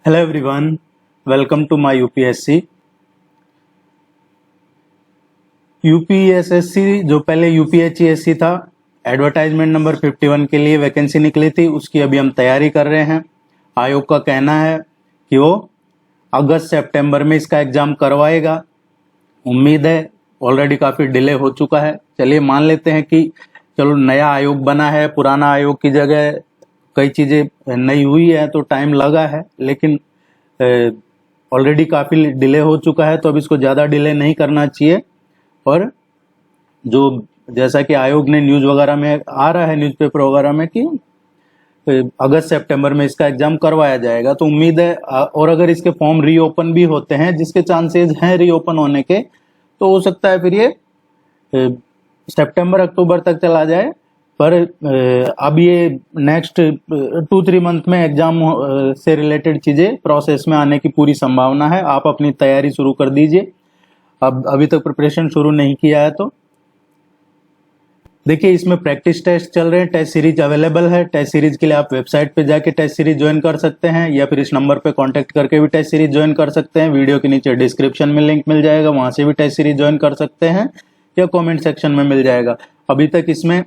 Hello everyone, welcome to my UPSC. UPSSSC जो पहले यूपीएचईएससी था, एडवर्टाइजमेंट नंबर 51 के लिए वैकेंसी निकली थी, उसकी अभी हम तैयारी कर रहे हैं। आयोग का कहना है कि वो अगस्त सितंबर में इसका एग्जाम करवाएगा। उम्मीद है, ऑलरेडी काफ़ी डिले हो चुका है। चलिए मान लेते हैं कि चलो नया आयोग बना है, पुराना आयोग की जगह कई चीज़ें नई हुई है तो टाइम लगा है, लेकिन ऑलरेडी काफ़ी डिले हो चुका है तो अब इसको ज़्यादा डिले नहीं करना चाहिए। और जो जैसा कि आयोग ने न्यूज़ वगैरह में आ रहा है, न्यूज़पेपर वगैरह में, कि अगस्त सितंबर में इसका एग्जाम करवाया जाएगा, तो उम्मीद है। और अगर इसके फॉर्म रीओपन भी होते हैं, जिसके चांसेस हैं रीओपन होने के, तो हो सकता है फिर ये सितंबर अक्टूबर तक चला जाए। पर अब ये नेक्स्ट 2-3 मंथ में एग्जाम से रिलेटेड चीज़ें प्रोसेस में आने की पूरी संभावना है। आप अपनी तैयारी शुरू कर दीजिए। अब अभी तक प्रिपरेशन शुरू नहीं किया है तो देखिए, इसमें प्रैक्टिस टेस्ट चल रहे हैं, टेस्ट सीरीज अवेलेबल है। टेस्ट सीरीज के लिए आप वेबसाइट पे जाके टेस्ट सीरीज ज्वाइन कर सकते हैं, या फिर इस नंबर पे कांटेक्ट करके भी टेस्ट सीरीज ज्वाइन कर सकते हैं। वीडियो के नीचे डिस्क्रिप्शन में लिंक मिल जाएगा, वहां से भी टेस्ट सीरीज ज्वाइन कर सकते हैं, या कमेंट सेक्शन में मिल जाएगा। अभी तक इसमें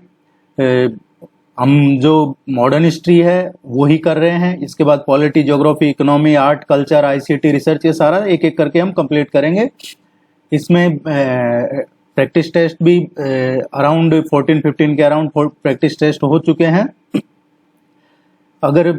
हम जो मॉडर्न हिस्ट्री है वही कर रहे हैं। इसके बाद polity, geography, economy, art, culture, ICT, research, ये सारा एक एक करके हम कंप्लीट करेंगे। इसमें प्रैक्टिस टेस्ट भी अराउंड 14-15 के अराउंड प्रैक्टिस टेस्ट हो चुके हैं। अगर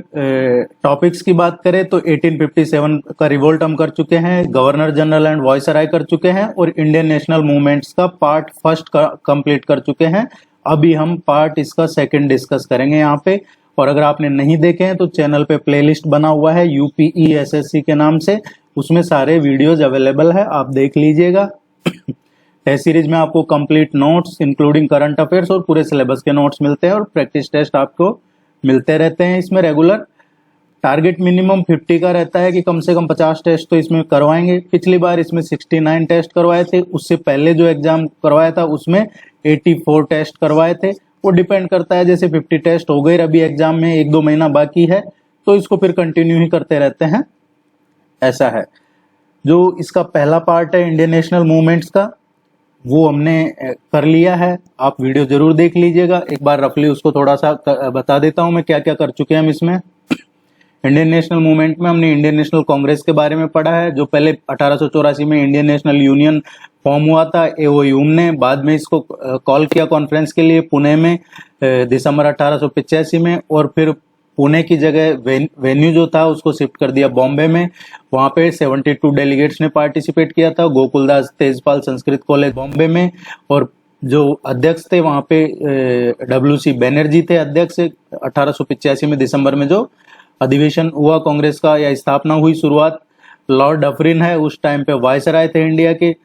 टॉपिक्स की बात करें तो 1857 का रिवोल्ट हम कर चुके हैं, गवर्नर जनरल एंड वायसराय कर चुके हैं, और इंडियन नेशनल मूवमेंट्स का पार्ट फर्स्ट का कंप्लीट कर चुके हैं। अभी हम पार्ट इसका सेकंड डिस्कस करेंगे यहाँ पे। और अगर आपने नहीं देखे हैं तो चैनल पे प्लेलिस्ट बना हुआ है यूपीईएसएससी के नाम से, उसमें सारे वीडियोज अवेलेबल है, आप देख लीजिएगा। टेस्ट सीरीज में आपको complete notes including current affairs और पूरे सिलेबस के नोट्स मिलते हैं, और प्रैक्टिस टेस्ट आपको मिलते रहते हैं इसमें रेगुलर। टारगेट मिनिमम 50 का रहता है कि कम से कम 50 टेस्ट तो इसमें करवाएंगे। पिछली बार इसमें 69 टेस्ट करवाए थे, उससे पहले जो एग्जाम करवाया था उसमें 84 टेस्ट करवाए थे। वो डिपेंड करता है, जैसे 50 टेस्ट हो गए, अभी एग्जाम में 1-2 महीना बाकी है तो इसको फिर कंटिन्यू ही करते रहते हैं, ऐसा है। जो इसका पहला पार्ट है इंडियन नेशनल मूवमेंट्स का, वो हमने कर लिया है। आप वीडियो जरूर देख लीजिएगा। एक बार रफली उसको थोड़ा सा बता देता हूं मैं क्या क्या कर चुके हैं हम इसमें। इंडियन नेशनल मूवमेंट में हमने इंडियन नेशनल कांग्रेस के बारे में पढ़ा है, जो पहले 1884 में इंडियन नेशनल यूनियन फॉर्म हुआ था एओयू ने। बाद में इसको कॉल किया कॉन्फ्रेंस के लिए पुणे में दिसंबर 1885 में, और फिर पुणे की जगह वेन्यू जो था उसको शिफ्ट कर दिया बॉम्बे में। वहां पे 72 डेलीगेट्स ने पार्टिसिपेट किया था, गोकुलदास तेजपाल संस्कृत कॉलेज बॉम्बे में। और जो अध्यक्ष थे वहां पे WC बनर्जी थे अध्यक्ष। 1885 में दिसंबर में जो अधिवेशन हुआ कांग्रेस का, या स्थापना हुई, शुरुआत, लॉर्ड डफरिन है उस टाइम पे वायसराय थे इंडिया के।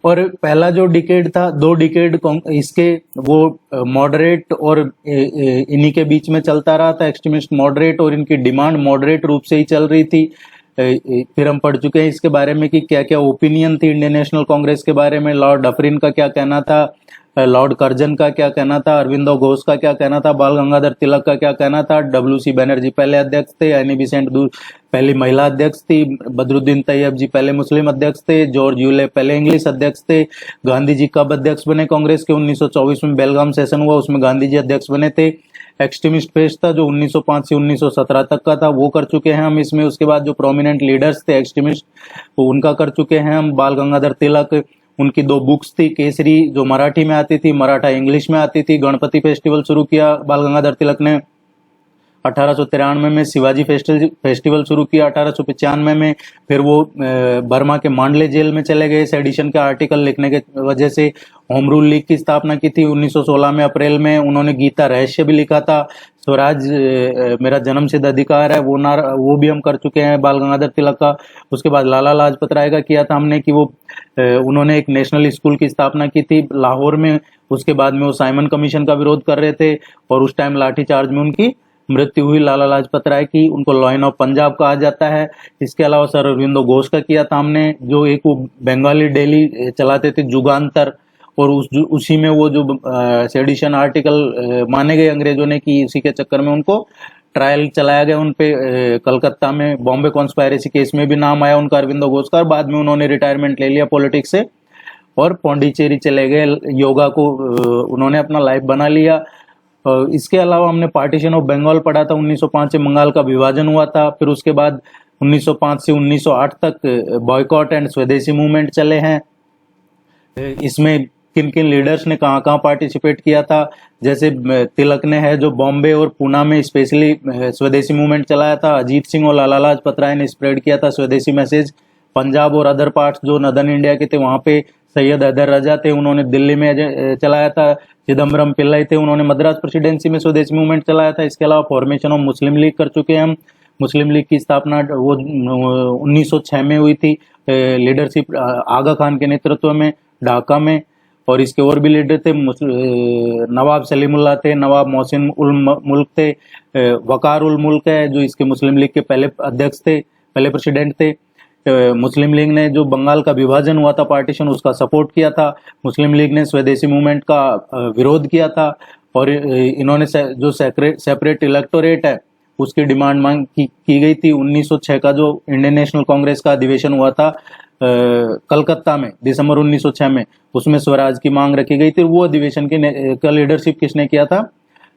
और पहला जो डिकेड था, 2 डिकेड इसके वो मॉडरेट और इन्हीं के बीच में चलता रहा था, एक्सट्रीमिस्ट मॉडरेट, और इनकी डिमांड मॉडरेट रूप से ही चल रही थी। फिर हम पढ़ चुके हैं इसके बारे में कि क्या क्या ओपिनियन थी इंडियन नेशनल कांग्रेस के बारे में, लॉर्ड डफरिन का क्या कहना था, लॉर्ड कर्जन का क्या कहना था, अरविंदो घोष का क्या कहना था, बाल गंगाधर तिलक का क्या कहना था, WC बनर्जी पहले अध्यक्ष थे, एनी बेसेंट पहली महिला अध्यक्ष थी, बदरुद्दीन तैयब जी पहले मुस्लिम अध्यक्ष थे, जॉर्ज यूले पहले इंग्लिश अध्यक्ष थे। गांधी जी कब अध्यक्ष बने कांग्रेस के? 1924 में बेलगाम सेशन हुआ, उसमें गांधी जी अध्यक्ष बने थे। एक्सट्रीमिस्ट फेज था जो 1905 से 1917 तक का था, वो कर चुके हैं हम इसमें। उसके बाद जो प्रोमिनेंट लीडर्स थे एक्सट्रीमिस्ट, वो उनका कर चुके हैं हम। बाल गंगाधर तिलक, उनकी 2 बुक्स थी, केसरी जो मराठी में आती थी, मराठा इंग्लिश में आती थी। गणपति फेस्टिवल शुरू किया बाल गंगाधर तिलक ने 1893 में। शिवाजी फेस्टिवल शुरू किया 1895 में। फिर वो बर्मा के मांडले जेल में चले गए सेडिशन के आर्टिकल लिखने के वजह से। होम रूल लीग की स्थापना की थी 1916 में अप्रैल में। उन्होंने गीता रहस्य भी लिखा था, स्वराज मेरा जन्मसिद्ध अधिकार है, वो भी हम कर चुके हैं बाल गंगाधर तिलक का। उसके बाद लाला लाजपत राय का किया था हमने, कि वो उन्होंने एक नेशनल स्कूल की स्थापना की थी लाहौर में। उसके बाद में वो साइमन कमीशन का विरोध कर रहे थे, और उस टाइम लाठीचार्ज में उनकी मृत्यु हुई लाला लाजपत राय की। उनको लॉयन ऑफ पंजाब कहा जाता है। इसके अलावा सर अरविंदो घोष का किया था हमने, जो एक वो बंगाली डेली चलाते थे जुगांतर, और उसी में वो जो सेडिशन आर्टिकल माने गए अंग्रेजों ने कि उसी के चक्कर में उनको ट्रायल चलाया गया उन पे कलकत्ता में, बॉम्बे कॉन्स्पायरेसी केस में भी नाम आया उनका, अरविंदो घोष का। बाद में उन्होंने रिटायरमेंट ले लिया पॉलिटिक्स से और पौंडीचेरी चले गए, योगा को उन्होंने अपना लाइफ बना लिया। इसके अलावा हमने पार्टीशन ऑफ बंगाल पढ़ा था, 1905 से बंगाल का विभाजन हुआ था। फिर उसके बाद 1905 से 1908 तक बॉयकॉट एंड स्वदेशी मूवमेंट चले हैं। इसमें किन किन लीडर्स ने कहाँ कहाँ पार्टिसिपेट किया था, जैसे तिलक ने है जो बॉम्बे और पूना में स्पेशली स्वदेशी मूवमेंट चलाया था। अजीत सिंह और लाला लाजपत राय ने स्प्रेड किया था स्वदेशी मैसेज। पंजाब और अदर पार्ट्स जो नदर्न इंडिया के थे वहाँ पे सैयद हैदर रजा थे, उन्होंने दिल्ली में चलाया था। चिदम्बरम पिल्लई थे, उन्होंने मद्रास प्रेसिडेंसी में स्वदेशी मूवमेंट चलाया था। इसके अलावा फॉर्मेशन ऑफ मुस्लिम लीग कर चुके हैं हम। मुस्लिम लीग की स्थापना वो 1906 में हुई थी, लीडरशिप आगा खान के नेतृत्व में ढाका में। और इसके और भी लीडर थे, नवाब सलीमुल्लाह थे, नवाब मोहसिन उल मुल्क थे, वकार उल मुल्क है जो इसके मुस्लिम लीग के पहले अध्यक्ष थे, पहले प्रेसिडेंट थे। मुस्लिम लीग ने जो बंगाल का विभाजन हुआ था, पार्टीशन, उसका सपोर्ट किया था। मुस्लिम लीग ने स्वदेशी मूवमेंट का विरोध किया था। और इन्होंने जो सेपरेट इलेक्टोरेट है उसकी डिमांड मांग की गई थी। 1906 का जो इंडियन नेशनल कांग्रेस का अधिवेशन हुआ था कलकत्ता में दिसंबर 1906 में, उसमें स्वराज की मांग रखी गई थी। वो अधिवेशन का लीडरशिप किसने किया था?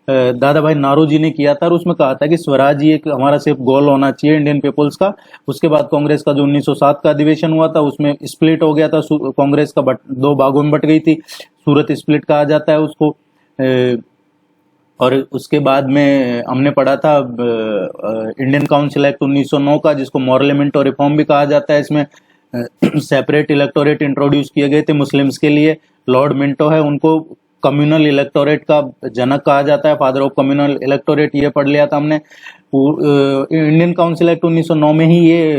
दादा भाई नारोजी ने किया था। और उसमें कहा था कि स्वराज ही एक हमारा सिर्फ गोल होना चाहिए इंडियन पीपुल्स का। उसके बाद कांग्रेस का जो 1907 का अधिवेशन हुआ था उसमें स्प्लिट हो गया था, कांग्रेस का दो भागों में बट गई थी, सूरत स्प्लिट कहा जाता है उसको। और उसके बाद में हमने पढ़ा था इंडियन काउंसिल एक्ट 1909 का, जिसको मॉरलेमेंट और रिफॉर्म भी कहा जाता है। इसमें सेपरेट इलेक्टोरेट इंट्रोड्यूस किए गए थे मुस्लिम्स के लिए। लॉर्ड मिंटो है, उनको कम्युनल इलेक्टोरेट का जनक कहा जाता है, फादर ऑफ कम्युनल इलेक्टोरेट, ये पढ़ लिया था हमने। इंडियन काउंसिल एक्ट 1909 में ही ये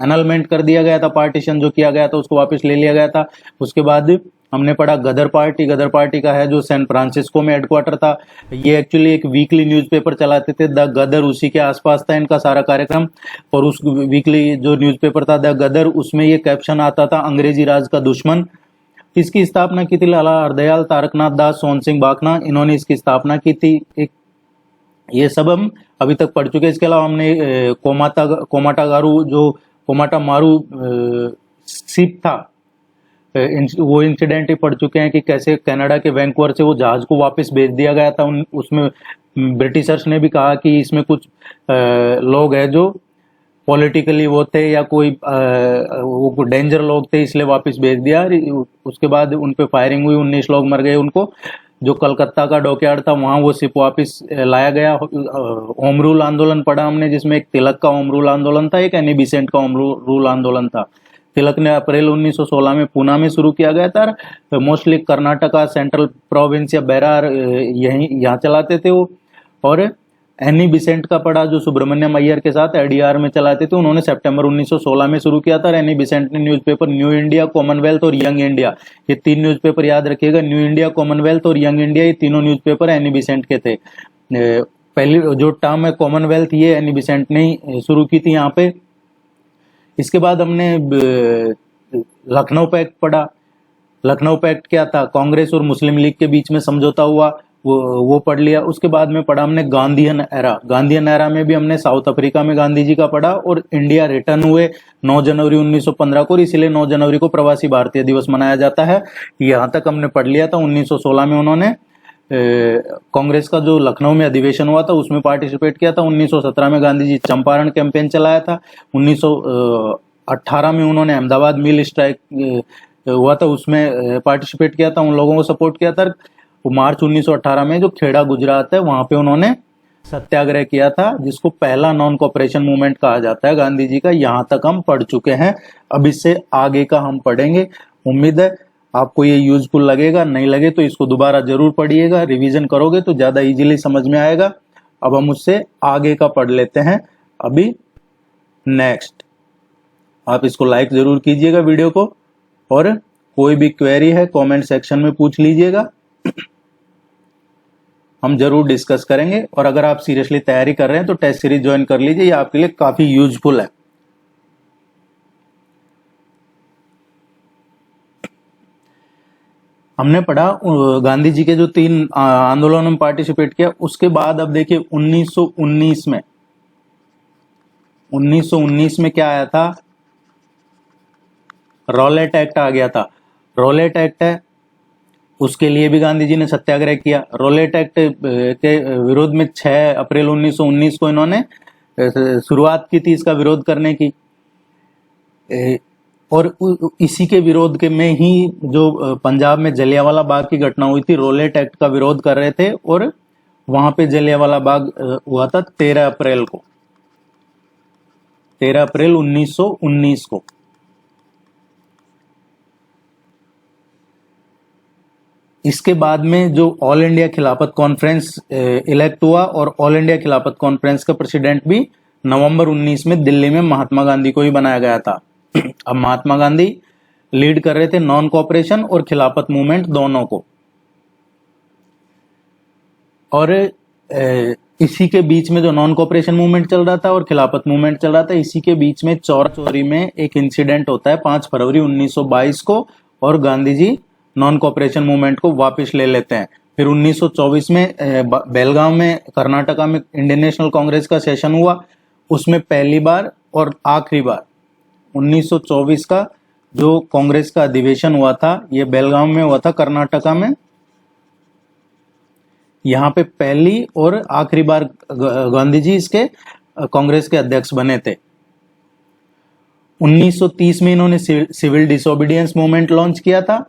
एनलमेंट कर दिया गया था, पार्टीशन जो किया गया था उसको वापस ले लिया गया था। उसके बाद हमने पढ़ा गदर पार्टी। गदर पार्टी का है जो सैन फ्रांसिस्को में हेडक्वार्टर था। ये एक्चुअली एक वीकली न्यूज़पेपर चलाते थे, द गदर, उसी के आसपास था इनका सारा कार्यक्रम। और उस वीकली जो न्यूज़पेपर था द गदर, उसमें ये कैप्शन आता था, अंग्रेजी राज का दुश्मन। इसकी स्थापना की थी लाला हरदयाल तारकनाथ दास सोहन सिंह बाखना, इन्होंने इसकी स्थापना की थी। एक ये सब हम अभी तक पढ़ चुके हैं। इसके अलावा हमने कोमाटागारू जो कोमाटा मारू शिप था, वो इंसिडेंट ही पढ़ चुके हैं कि कैसे कनाडा के वैंकूवर से वो जहाज को वापस भेज दिया गया था। उसमें ब्रिटिशर्स ने भी कहा कि इसमें कुछ लोग हैं जो पॉलिटिकली वो थे या कोई वो डेंजर लोग थे, इसलिए वापस भेज दिया। उसके बाद उन पे फायरिंग हुई, 19 लोग मर गए। उनको जो कलकत्ता का डॉकयार्ड था वहां वो शिप वापस लाया गया। होम रूल आंदोलन पढ़ा हमने, जिसमें एक तिलक का होम रूल आंदोलन था, एक एनी बेसेंट का होम रूल आंदोलन था। तिलक ने अप्रैल 1916 में पूना में शुरू किया गया था। मोस्टली कर्नाटका, सेंट्रल प्रोविंस या बेरार यहाँ चलाते थे वो। और एनी बिसेंट का पढ़ा जो सुब्रमण्यम अय्यर के साथ एडीआर में चलाते थे, उन्होंने सितंबर 1916 में शुरू किया था। एनी बिसेंट ने न्यूज़पेपर न्यू इंडिया, कॉमनवेल्थ और यंग इंडिया, ये 3 न्यूज़पेपर याद रखिएगा, न्यू इंडिया, कॉमनवेल्थ और यंग इंडिया, ये तीनों न्यूज़पेपर एनी बिसेंट के थे। पहली जो टर्म है कॉमनवेल्थ, ये एनी बिसेंट ने शुरू की थी यहाँ पे। इसके बाद हमने लखनऊ पैक्ट पढ़ा। लखनऊ पैक्ट क्या था? कांग्रेस और मुस्लिम लीग के बीच में समझौता हुआ, वो पढ़ लिया। उसके बाद में पढ़ा हमने गांधीयन एरा। गांधीयन एरा में भी हमने साउथ अफ्रीका में गांधी जी का पढ़ा। और इंडिया रिटर्न हुए 9 जनवरी 1915 को, इसीलिए 9 जनवरी को प्रवासी भारतीय दिवस मनाया जाता है। यहाँ तक हमने पढ़ लिया था। 1916 में उन्होंने कांग्रेस का जो लखनऊ में अधिवेशन हुआ था उसमें पार्टिसिपेट किया था। 1917 में गांधी जी चंपारण कैंपेन चलाया था। 1918 में उन्होंने अहमदाबाद मिल स्ट्राइक हुआ था, उसमें पार्टिसिपेट किया था, उन लोगों को सपोर्ट किया था। मार्च 1918 में जो खेड़ा गुजरात है वहां पे उन्होंने सत्याग्रह किया था, जिसको पहला नॉन कॉपरेशन मूवमेंट कहा जाता है गांधी जी का। यहाँ तक हम पढ़ चुके हैं। अब इससे आगे का हम पढ़ेंगे। उम्मीद है आपको ये यूजफुल लगेगा, नहीं लगे तो इसको दोबारा जरूर पढ़िएगा, रिवीजन करोगे तो ज्यादा इजीली समझ में आएगा। अब हम उससे आगे का पढ़ लेते हैं। अभी नेक्स्ट, आप इसको लाइक जरूर कीजिएगा वीडियो को, और कोई भी क्वेरी है कमेंट सेक्शन में पूछ लीजिएगा, हम जरूर डिस्कस करेंगे। और अगर आप सीरियसली तैयारी कर रहे हैं तो टेस्ट सीरीज ज्वाइन कर लीजिए, ये आपके लिए काफी यूजफुल है। हमने पढ़ा गांधी जी के जो 3 आंदोलनों में पार्टिसिपेट किया। उसके बाद अब देखिए 1919 में क्या आया था, रॉलेट एक्ट आ गया था। रॉलेट एक्ट है, उसके लिए भी गांधी जी ने सत्याग्रह किया। रॉलेट एक्ट के विरोध में 6 अप्रैल 1919 को इन्होंने शुरुआत की थी इसका विरोध करने की। और इसी के विरोध के में ही जो पंजाब में जलियांवाला बाग की घटना हुई थी, रॉलेट एक्ट का विरोध कर रहे थे और वहां पे जलियांवाला बाग हुआ था 13 अप्रैल को, 13 अप्रैल 1919 को। इसके बाद में जो ऑल इंडिया खिलाफत कॉन्फ्रेंस इलेक्ट हुआ और ऑल इंडिया खिलाफत कॉन्फ्रेंस का प्रेसिडेंट भी नवंबर 19 में दिल्ली में महात्मा गांधी को ही बनाया गया था। अब महात्मा गांधी लीड कर रहे थे नॉन कोऑपरेशन और खिलाफत मूवमेंट दोनों को। और इसी के बीच में जो नॉन कोऑपरेशन मूवमेंट चल रहा था और खिलाफत मूवमेंट चल रहा था, इसी के बीच में चौरा चौरी में एक इंसिडेंट होता है 5 फरवरी 1922 को, और Gandhi ji non cooperation movement को वापस ले लेते हैं। फिर 1924 में बेलगांव में कर्नाटका में इंडियन नेशनल कांग्रेस का सेशन हुआ। उसमें पहली बार और आखिरी बार 1924 का जो कांग्रेस का अधिवेशन हुआ था, ये बेलगांव में हुआ था कर्नाटका में। यहाँ पे पहली और आखिरी बार गांधी जी इसके कांग्रेस के अध्यक्ष बने थे। 1930 में इन्होंने सिविल डिसोबीडियंस मूवमेंट लॉन्च किया था।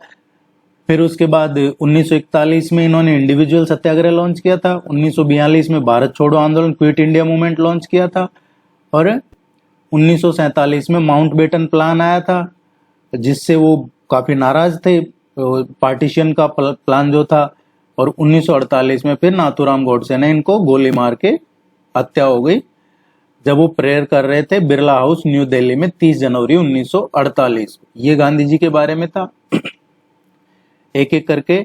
फिर उसके बाद 1941 में इन्होंने इंडिविजुअल सत्याग्रह लॉन्च किया था। 1942 में भारत छोड़ो आंदोलन क्विट इंडिया मूवमेंट लॉन्च किया था। और 1947 में माउंटबेटन प्लान आया था, जिससे वो काफी नाराज थे, पार्टीशन का प्लान जो था। और 1948 में फिर नाथूराम गोडसे ने इनको गोली मार के हत्या हो गई, जब वो प्रेयर कर रहे थे बिरला हाउस न्यू दिल्ली में 30 जनवरी 1948। ये गांधी जी के बारे में था। एक एक करके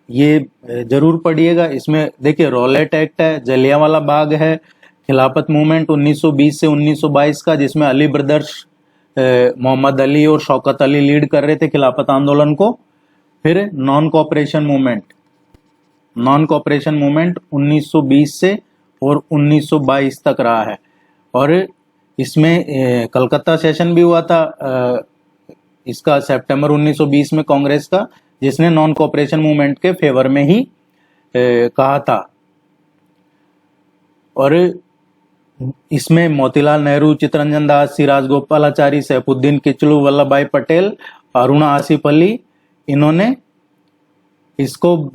ये जरूर पढ़िएगा। इसमें देखिए रॉलेट एक्ट है, जलियांवाला बाग है, खिलाफत मूवमेंट 1920 से 1922 का, जिसमें अली ब्रदर्स मोहम्मद अली और शौकत अली लीड कर रहे थे खिलाफत आंदोलन को। फिर नॉन कोऑपरेशन मूवमेंट 1920 से और 1922 तक रहा है। और इसमें कलकत्ता सेशन भी हुआ था इसका सितंबर 1920 में कांग्रेस का, जिसने नॉन कोऑपरेशन मूवमेंट के फेवर में ही कहा था। और इसमें मोतीलाल नेहरू, चित्तरंजन दास, सी राजगोपालाचारी, सैफुद्दीन किचलू, वल्लभ भाई पटेल, अरुणा आसिफ अली, इन्होंने इसको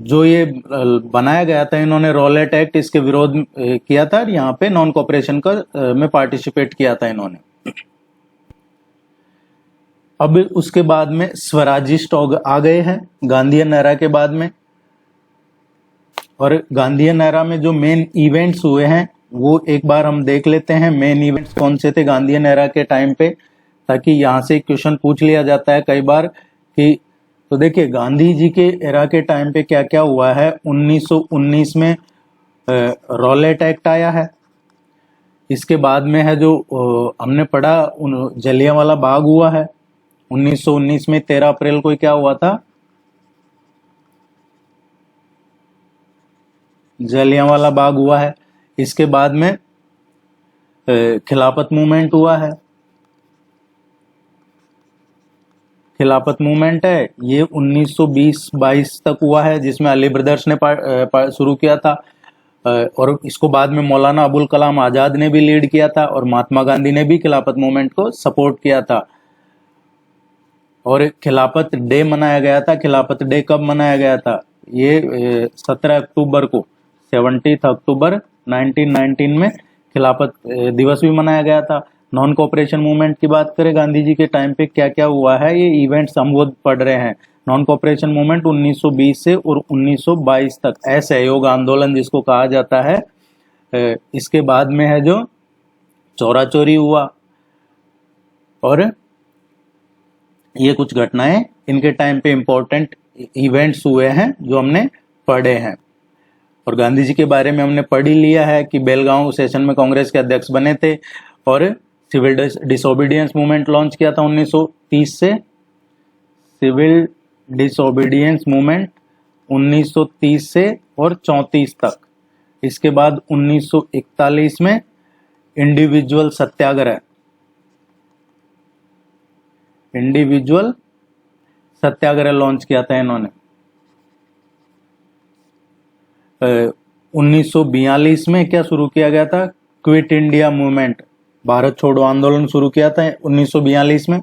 जो ये बनाया गया था, इन्होंने रॉलेट एक्ट, इसके विरोध किया था। यहाँ पे नॉन कोऑपरेशन का में पार्टिसिपेट किया था इन्होंने। अब उसके बाद में स्वराजिस्ट आ गए हैं गांधीयन एरा के बाद में। और गांधीयन एरा में जो मेन इवेंट्स हुए हैं वो एक बार हम देख लेते हैं। मेन इवेंट्स कौन से थे गांधीयन एरा के टाइम पे, ताकि यहाँ से क्वेश्चन पूछ लिया जाता है कई बार कि, तो देखिए गांधी जी के एरा के टाइम पे क्या क्या हुआ है। 1919 में रॉलेट एक्ट आया है। इसके बाद में है जो हमने पढ़ा जलियांवाला बाग हुआ है 1919 में। 13 अप्रैल को क्या हुआ था, जलियांवाला बाग हुआ है। इसके बाद में खिलाफत मूवमेंट हुआ है। खिलाफत मूवमेंट है ये 1920-22 तक हुआ है, जिसमें अली ब्रदर्स ने शुरू किया था। और इसको बाद में मौलाना अबुल कलाम आजाद ने भी लीड किया था, और महात्मा गांधी ने भी खिलाफत मूवमेंट को सपोर्ट किया था। और खिलाफत डे मनाया गया था। खिलाफत डे कब मनाया गया था, ये 17 अक्टूबर को, 17 अक्टूबर 1919 में खिलाफत दिवस भी मनाया गया था। नॉन कोऑपरेशन मूवमेंट की बात करें गांधी जी के टाइम पे क्या क्या हुआ है, ये इवेंट्स हम वो पढ़ रहे हैं। नॉन कोऑपरेशन मूवमेंट 1920 से और 1922 तक, असहयोग आंदोलन जिसको कहा जाता है। इसके बाद में है जो चौरा चोरी हुआ। और ये कुछ घटनाएं इनके टाइम पे इंपॉर्टेंट इवेंट्स हुए हैं जो हमने पढ़े हैं। और गांधी जी के बारे में हमने पढ़ ही लिया है कि बेलगांव सेशन में कांग्रेस के अध्यक्ष बने थे, और सिविल डिसोबीडियंस मूवमेंट लॉन्च किया था 1930 से। सिविल डिसोबीडियंस मूवमेंट 1930 से और 34 तक। इसके बाद 1941 में इंडिविजुअल सत्याग्रह, इंडिविजुअल सत्याग्रह लॉन्च किया था इन्होंने। 1942 में क्या शुरू किया गया था? क्विट इंडिया मूवमेंट, भारत छोड़ो आंदोलन शुरू किया था 1942 में।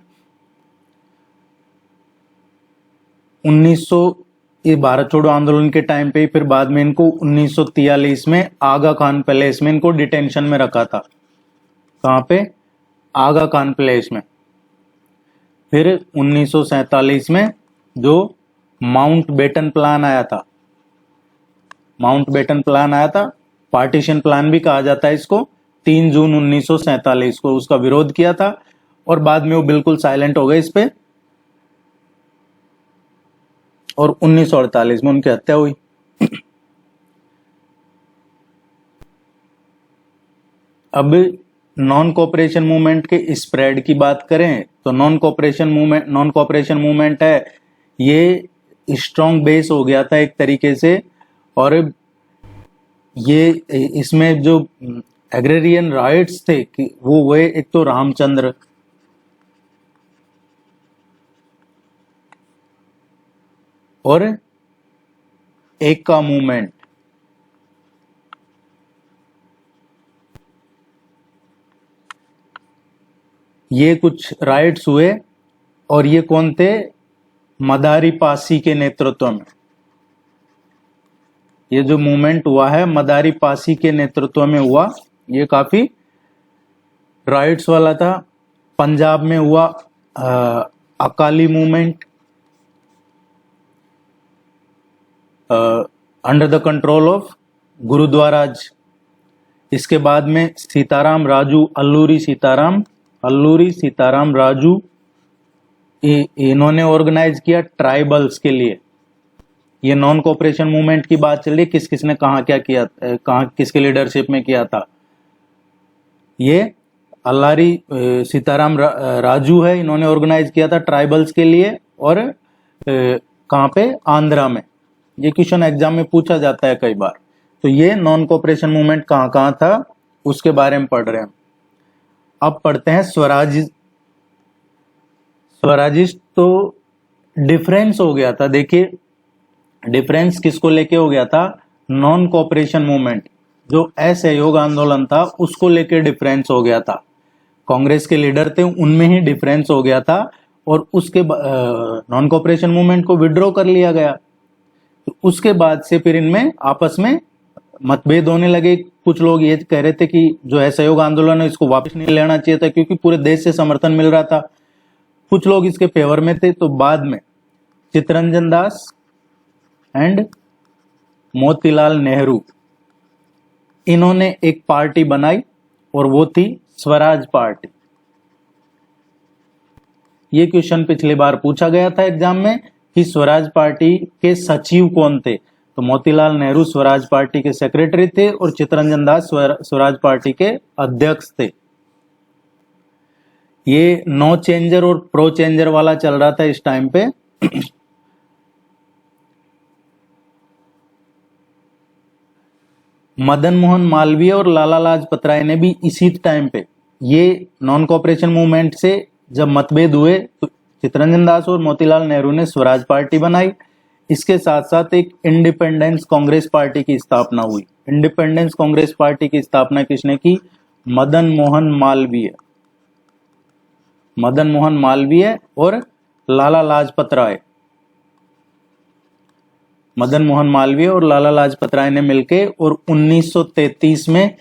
ये भारत छोड़ो आंदोलन के टाइम पे ही फिर बाद में इनको 1943 में आगा खान पैलेस में इनको डिटेंशन में रखा था। कहाँ पे? आगा खान पैलेस में। फिर 1947 में जो माउंट बेटन प्लान आया था, माउंट बेटन प्लान आया था, पार्टीशन प्लान भी कहा जाता है इसको, 3 जून 1947 को उसका विरोध किया था और बाद में वो बिल्कुल साइलेंट हो गए इस पे और 1948 में उनकी हत्या हुई। अब नॉन कोऑपरेशन मूवमेंट के स्प्रेड की बात करें तो नॉन कोऑपरेशन मूवमेंट है, ये स्ट्रॉन्ग बेस हो गया था एक तरीके से। और ये इसमें जो एग्रेरियन राइट्स थे कि वो एक तो रामचंद्र और एक का मूवमेंट, ये कुछ राइट्स हुए और ये कौन थे? मदारी पासी के नेतृत्व में। ये जो मूवमेंट हुआ है मदारी पासी के नेतृत्व में हुआ, ये काफी राइट्स वाला था। पंजाब में हुआ Akali movement under the control of gurdwaras. इसके बाद में सीताराम राजू, अल्लूरी सीताराम राजू, इन्होंने ऑर्गेनाइज किया ट्राइबल्स के लिए। ये नॉन कोऑपरेशन मूवमेंट की बात चल रही है, किस किसने कहाँ क्या किया, कहाँ किसके लीडरशिप में किया था। ये अल्लारी सीताराम राजू है, इन्होंने ऑर्गेनाइज किया था ट्राइबल्स के लिए। और कहाँ पे? आंध्रा में। ये क्वेश्चन एग्जाम में पूछा जाता है कई बार। तो ये नॉन कोऑपरेशन मूवमेंट कहाँ कहाँ था उसके बारे में पढ़ रहे हैं। अब पढ़ते हैं स्वराजिस्ट। तो डिफरेंस हो गया था, देखिए डिफरेंस किसको लेके हो गया था? नॉन कोऑपरेशन मूवमेंट, जो असहयोग आंदोलन था उसको लेके डिफरेंस हो गया था। कांग्रेस के लीडर थे उनमें ही डिफरेंस हो गया था और उसके नॉन कोऑपरेशन मूवमेंट को विड्रॉ कर लिया गया। तो उसके बाद से फिर इनमें आपस में मतभेद होने लगे। कुछ लोग ये कह रहे थे कि जो असहयोग आंदोलन है इसको वापस नहीं लेना चाहिए था क्योंकि पूरे देश से समर्थन मिल रहा था। कुछ लोग इसके फेवर में थे। तो बाद में चित्तरंजन दास एंड मोतीलाल नेहरू, इन्होंने एक पार्टी बनाई और वो थी स्वराज पार्टी। ये क्वेश्चन पिछली बार पूछा गया था एग्जाम में कि स्वराज पार्टी के सचिव कौन थे। तो मोतीलाल नेहरू स्वराज पार्टी के सेक्रेटरी थे और चित्तरंजन दास स्वराज पार्टी के अध्यक्ष थे। ये नो चेंजर और प्रो चेंजर वाला चल रहा था इस टाइम पे। मदन मोहन मालवीय और लाला लाजपत राय ने भी इसी टाइम पे, ये नॉन कोऑपरेशन मूवमेंट से जब मतभेद हुए तो चित्तरंजन दास और मोतीलाल नेहरू ने स्वराज पार्टी बनाई। इसके साथ साथ एक इंडिपेंडेंस कांग्रेस पार्टी की स्थापना हुई। इंडिपेंडेंस कांग्रेस पार्टी की स्थापना किसने की? मदन मोहन मालवीय और लाला लाजपत राय। मदन मोहन मालवीय और लाला लाजपत राय ने मिलके और 1933 में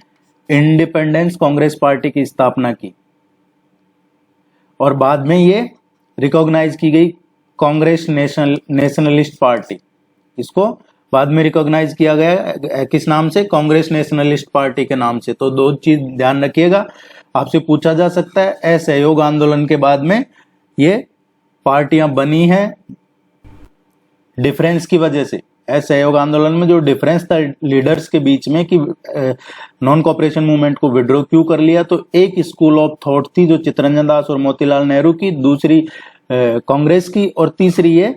इंडिपेंडेंस कांग्रेस पार्टी की स्थापना की और बाद में ये रिकॉग्नाइज की गई कांग्रेस नेशनलिस्ट पार्टी। इसको बाद में रिकॉग्नाइज किया गया किस नाम से? कांग्रेस नेशनलिस्ट पार्टी के नाम से। तो दो चीज ध्यान रखिएगा, आपसे पूछा जा सकता है असहयोग आंदोलन के बाद में ये पार्टियां बनी हैं डिफरेंस की वजह से। असहयोग आंदोलन में जो डिफरेंस था लीडर्स के बीच में कि नॉन कोऑपरेशन मूवमेंट को विड्रॉ क्यों कर लिया, तो एक स्कूल ऑफ थॉट थी जो चित्तरंजन दास और मोतीलाल नेहरू की, दूसरी कांग्रेस की और तीसरी ये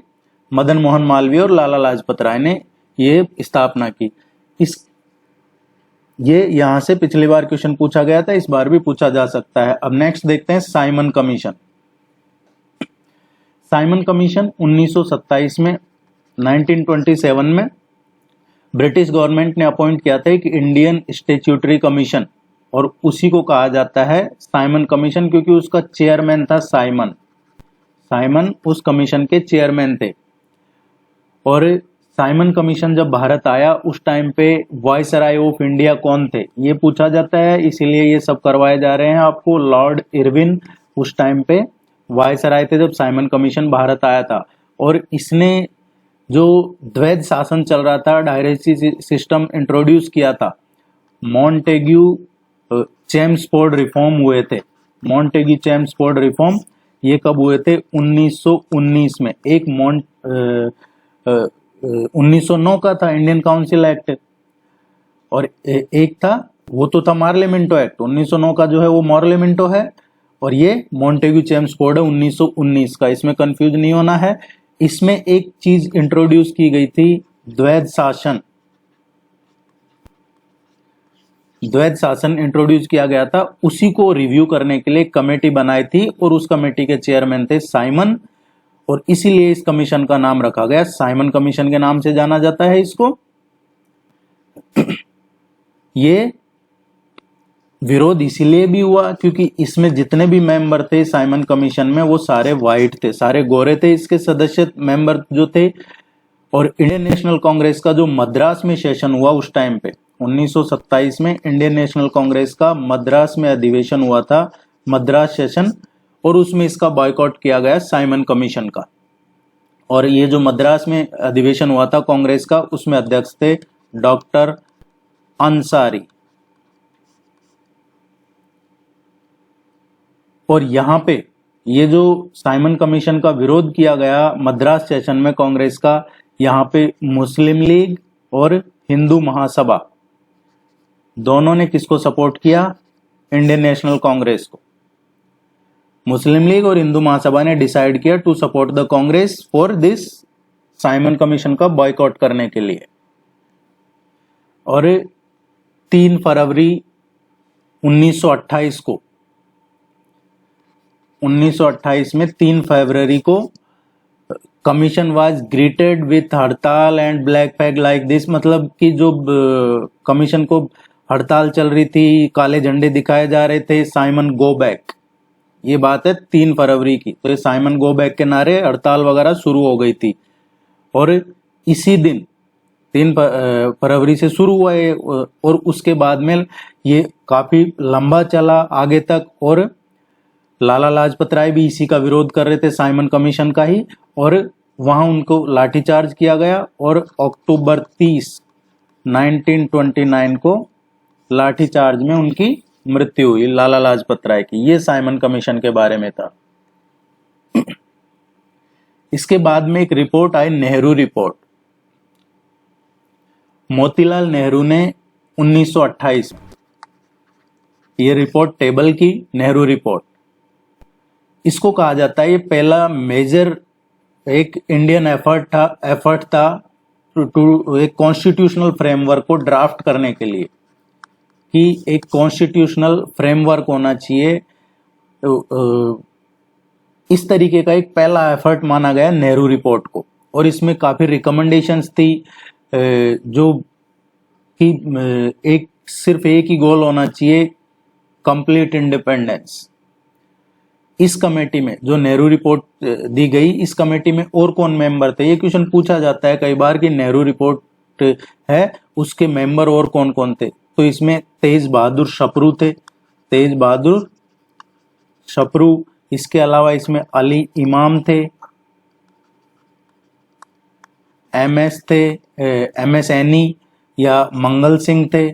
मदन मोहन मालवीय और लाला लाजपत राय ने ये स्थापना की। ये यहां से पिछली बार क्वेश्चन पूछा गया था, इस बार भी पूछा जा सकता है। अब नेक्स्ट देखते हैं साइमन कमीशन। साइमन कमीशन 1927 में 1927 में ब्रिटिश गवर्नमेंट ने अपॉइंट किया था एक इंडियन स्टैट्यूटरी कमीशन, और उसी को कहा जाता है साइमन कमीशन, क्योंकि उसका चेयरमैन था साइमन। साइमन उस कमीशन के चेयरमैन थे। और साइमन कमीशन जब भारत आया उस टाइम पे वायसराय ऑफ इंडिया कौन थे ये पूछा जाता है, इसीलिए ये सब करवाए जा रहे हैं आपको। लॉर्ड इरविन उस टाइम पे वायसराय थे जब साइमन कमीशन भारत आया था। और इसने जो द्वैध शासन चल रहा था, डायरेसी सिस्टम इंट्रोड्यूस किया था। मॉन्टेग्यू चेम्सफोर्ड रिफॉर्म हुए थे। मॉन्टेग्यू चेम्सफोर्ड रिफॉर्म ये कब हुए थे? 1919 में। एक 1909 का था इंडियन काउंसिल एक्ट, और एक था वो तो था मार्लिमेंटो एक्ट। 1909 का जो है वो मार्लिमेंटो है, और ये मॉन्टेग्यू चेम्सफोर्ड है 1919 का। इसमें कंफ्यूज नहीं होना है। इसमें एक चीज इंट्रोड्यूस की गई थी, द्वैध शासन। द्वैध शासन इंट्रोड्यूस किया गया था, उसी को रिव्यू करने के लिए कमेटी बनाई थी, और उस कमेटी के चेयरमैन थे साइमन, और इसीलिए इस कमीशन का नाम रखा गया, साइमन कमीशन के नाम से जाना जाता है इसको। ये विरोध इसीलिए भी हुआ क्योंकि इसमें जितने भी मेंबर थे साइमन कमीशन में वो सारे वाइट थे, सारे गोरे थे इसके सदस्य मेंबर जो थे। और इंडियन नेशनल कांग्रेस का जो मद्रास में सेशन हुआ उस टाइम पे 1927 में इंडियन नेशनल कांग्रेस का मद्रास में अधिवेशन हुआ था, मद्रास सेशन, और उसमें इसका बॉयकॉट किया गया साइमन कमीशन का। और ये जो मद्रास में अधिवेशन हुआ था कांग्रेस का, उसमें अध्यक्ष थे डॉक्टर अंसारी। और यहाँ पे ये जो साइमन कमीशन का विरोध किया गया मद्रास सेशन में कांग्रेस का, यहाँ पे मुस्लिम लीग और हिंदू महासभा दोनों ने किसको सपोर्ट किया? इंडियन नेशनल कांग्रेस को। मुस्लिम लीग और हिंदू महासभा ने डिसाइड किया to support the Congress for this Simon Commission का बॉयकॉट करने के लिए। और 3 फरवरी 1928 को 1928 में 3 फरवरी को कमीशन वाज ग्रीटेड विथ हड़ताल and black flag like this. मतलब कि जो कमीशन को हड़ताल चल रही थी, काले झंडे दिखाए जा रहे थे, साइमन गो बैक, ये बात है 3 फरवरी की। तो ये साइमन गो बैक के नारे, हड़ताल वगैरह शुरू हो गई थी। और इसी दिन 3 फरवरी से शुरू हुआ है, और उसके बाद में ये काफी लंबा चला आगे तक। और लाला लाजपत राय भी इसी का विरोध कर रहे थे, साइमन कमीशन का ही, और वहां उनको लाठीचार्ज किया गया। और अक्टूबर 30, 1929 को लाठीचार्ज में उनकी मृत्यु हुई, लाला लाजपत राय की। ये साइमन कमीशन के बारे में था। इसके बाद में एक रिपोर्ट आई, नेहरू रिपोर्ट। मोतीलाल नेहरू ने 1928 ये रिपोर्ट टेबल की, नेहरू रिपोर्ट। इसको कहा जाता है ये पहला मेजर एक इंडियन एफर्ट था टू एक कॉन्स्टिट्यूशनल फ्रेमवर्क को ड्राफ्ट करने के लिए, कि एक कॉन्स्टिट्यूशनल फ्रेमवर्क होना चाहिए। इस तरीके का एक पहला एफर्ट माना गया नेहरू रिपोर्ट को। और इसमें काफी रिकमेंडेशंस थी, जो कि सिर्फ एक ही गोल होना चाहिए, कंप्लीट इंडिपेंडेंस। इस कमेटी में जो नेहरू रिपोर्ट दी गई, इस कमेटी में और कौन मेंबर थे? ये क्वेश्चन पूछा जाता है कई बार कि नेहरू रिपोर्ट है, उसके मेंबर और कौन कौन थे? तो इसमें तेज बहादुर सप्रू थे, तेज बहादुर सप्रू। इसके अलावा इसमें अली इमाम थे, एमएस थे, एमएस एनी या मंगल सिंह थे,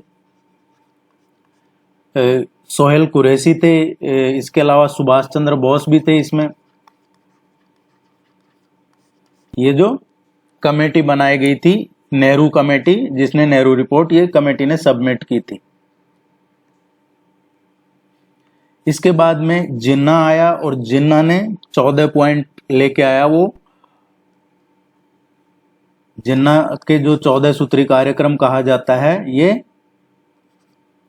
सोहेल कुरैशी थे। इसके अलावा सुभाष चंद्र बोस भी थे इसमें। ये जो कमेटी बनाई गई थी नेहरू कमेटी, जिसने नेहरू रिपोर्ट ये कमेटी ने सबमिट की थी। इसके बाद में जिन्ना आया, और जिन्ना ने 14 पॉइंट लेके आया। वो जिन्ना के जो 14 सूत्री कार्यक्रम कहा जाता है, ये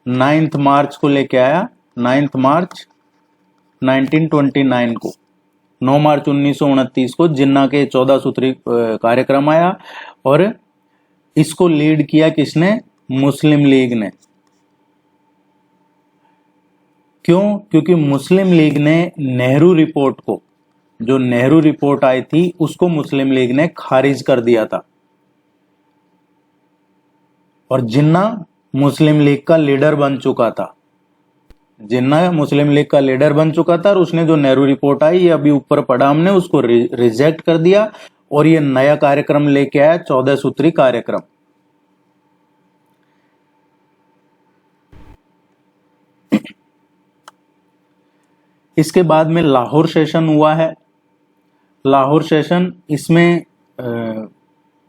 9 मार्च को लेके आया, 9 मार्च 1929 को, 9 मार्च 1929 को जिन्ना के 14 सूत्री कार्यक्रम आया। और इसको लीड किया किसने? मुस्लिम लीग ने। क्यों? क्योंकि मुस्लिम लीग ने नेहरू रिपोर्ट को, जो नेहरू रिपोर्ट आई थी उसको मुस्लिम लीग ने खारिज कर दिया था। और जिन्ना मुस्लिम लीग का लीडर बन चुका था, जिन्ना मुस्लिम लीग का लीडर बन चुका था, और उसने जो नेहरू रिपोर्ट आई, ये अभी ऊपर पढ़ा हमने, उसको रिजेक्ट कर दिया और ये नया कार्यक्रम लेके आया, 14 सूत्री कार्यक्रम। इसके बाद में लाहौर सेशन हुआ है। लाहौर सेशन, इसमें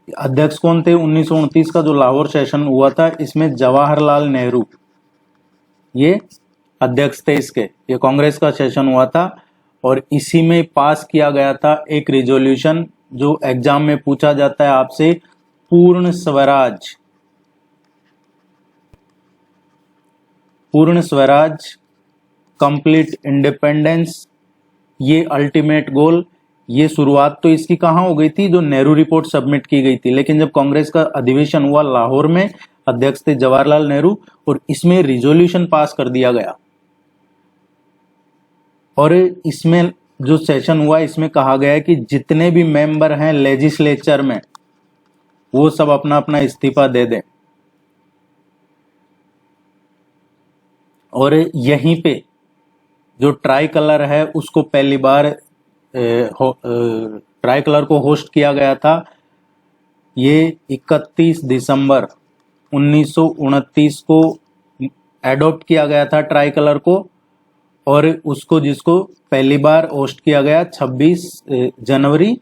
अध्यक्ष कौन थे? 1929 का जो लाहौर सेशन हुआ था, इसमें जवाहरलाल नेहरू ये अध्यक्ष थे इसके। ये कांग्रेस का सेशन हुआ था और इसी में पास किया गया था एक रिजोल्यूशन, जो एग्जाम में पूछा जाता है आपसे, पूर्ण स्वराज। पूर्ण स्वराज, कंप्लीट इंडिपेंडेंस, ये अल्टीमेट गोल। ये शुरुआत तो इसकी कहाँ हो गई थी? जो नेहरू रिपोर्ट सबमिट की गई थी। लेकिन जब कांग्रेस का अधिवेशन हुआ लाहौर में, अध्यक्ष थे जवाहरलाल नेहरू, और इसमें रिजोल्यूशन पास कर दिया गया। और इसमें जो सेशन हुआ, इसमें कहा गया है कि जितने भी मेंबर हैं लेजिस्लेचर में, वो सब अपना अपना इस्तीफा दे दें। और यहीं पे जो ट्राई कलर है, उसको पहली बार ट्राई कलर को होस्ट किया गया था। ये 31 दिसंबर 1929 को एडॉप्ट किया गया था ट्राई कलर को, और उसको जिसको पहली बार होस्ट किया गया 26 जनवरी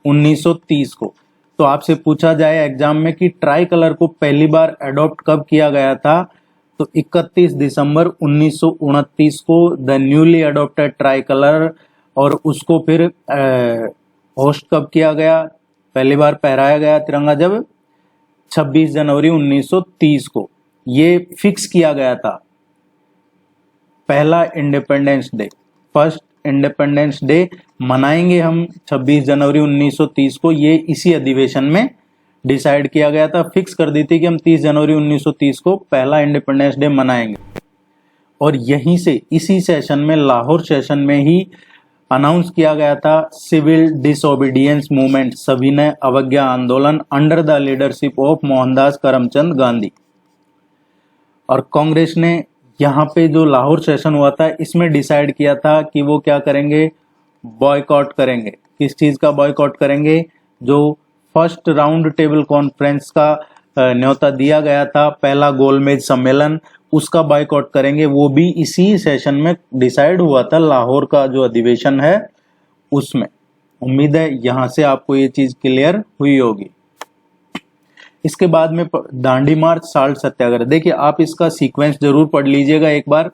1930 को। तो आपसे पूछा जाए एग्जाम में कि ट्राई कलर को पहली बार एडॉप्ट कब किया गया था, तो 31 दिसंबर 1929 को the newly adopted try colour. और उसको फिर होस्ट कब किया गया, पहली बार फहराया गया तिरंगा जब 26 जनवरी 1930 को। ये फिक्स किया गया था पहला independence day, first independence day मनाएंगे हम 26 जनवरी 1930 को। ये इसी अधिवेशन में डिसाइड किया गया था, फिक्स कर दी थी कि हम 30 जनवरी 1930 को पहला इंडिपेंडेंस डे मनाएंगे। और यहीं से, इसी सेशन में, लाहौर सेशन में ही अनाउंस किया गया था सिविल डिसोबीडियंस मूवमेंट, सविनय अवज्ञा आंदोलन, under the leadership of Mohandas Karamchand Gandhi. और कांग्रेस ने यहाँ पे जो लाहौर सेशन हुआ था, इसमें डिसाइड किया था कि वो क्या करेंगे, बॉयकॉट करेंगे। किस चीज का बॉयकॉट करेंगे? जो फर्स्ट राउंड टेबल कॉन्फ्रेंस का न्योता दिया गया था, पहला गोलमेज सम्मेलन, उसका बॉयकॉट करेंगे। वो भी इसी सेशन में डिसाइड हुआ था, लाहौर का जो अधिवेशन है उसमें। उम्मीद है यहां से आपको ये चीज क्लियर हुई होगी। इसके बाद में दांडी मार्च, साल्ट सत्याग्रह। देखिए, आप इसका सीक्वेंस जरूर पढ़ लीजिएगा एक बार,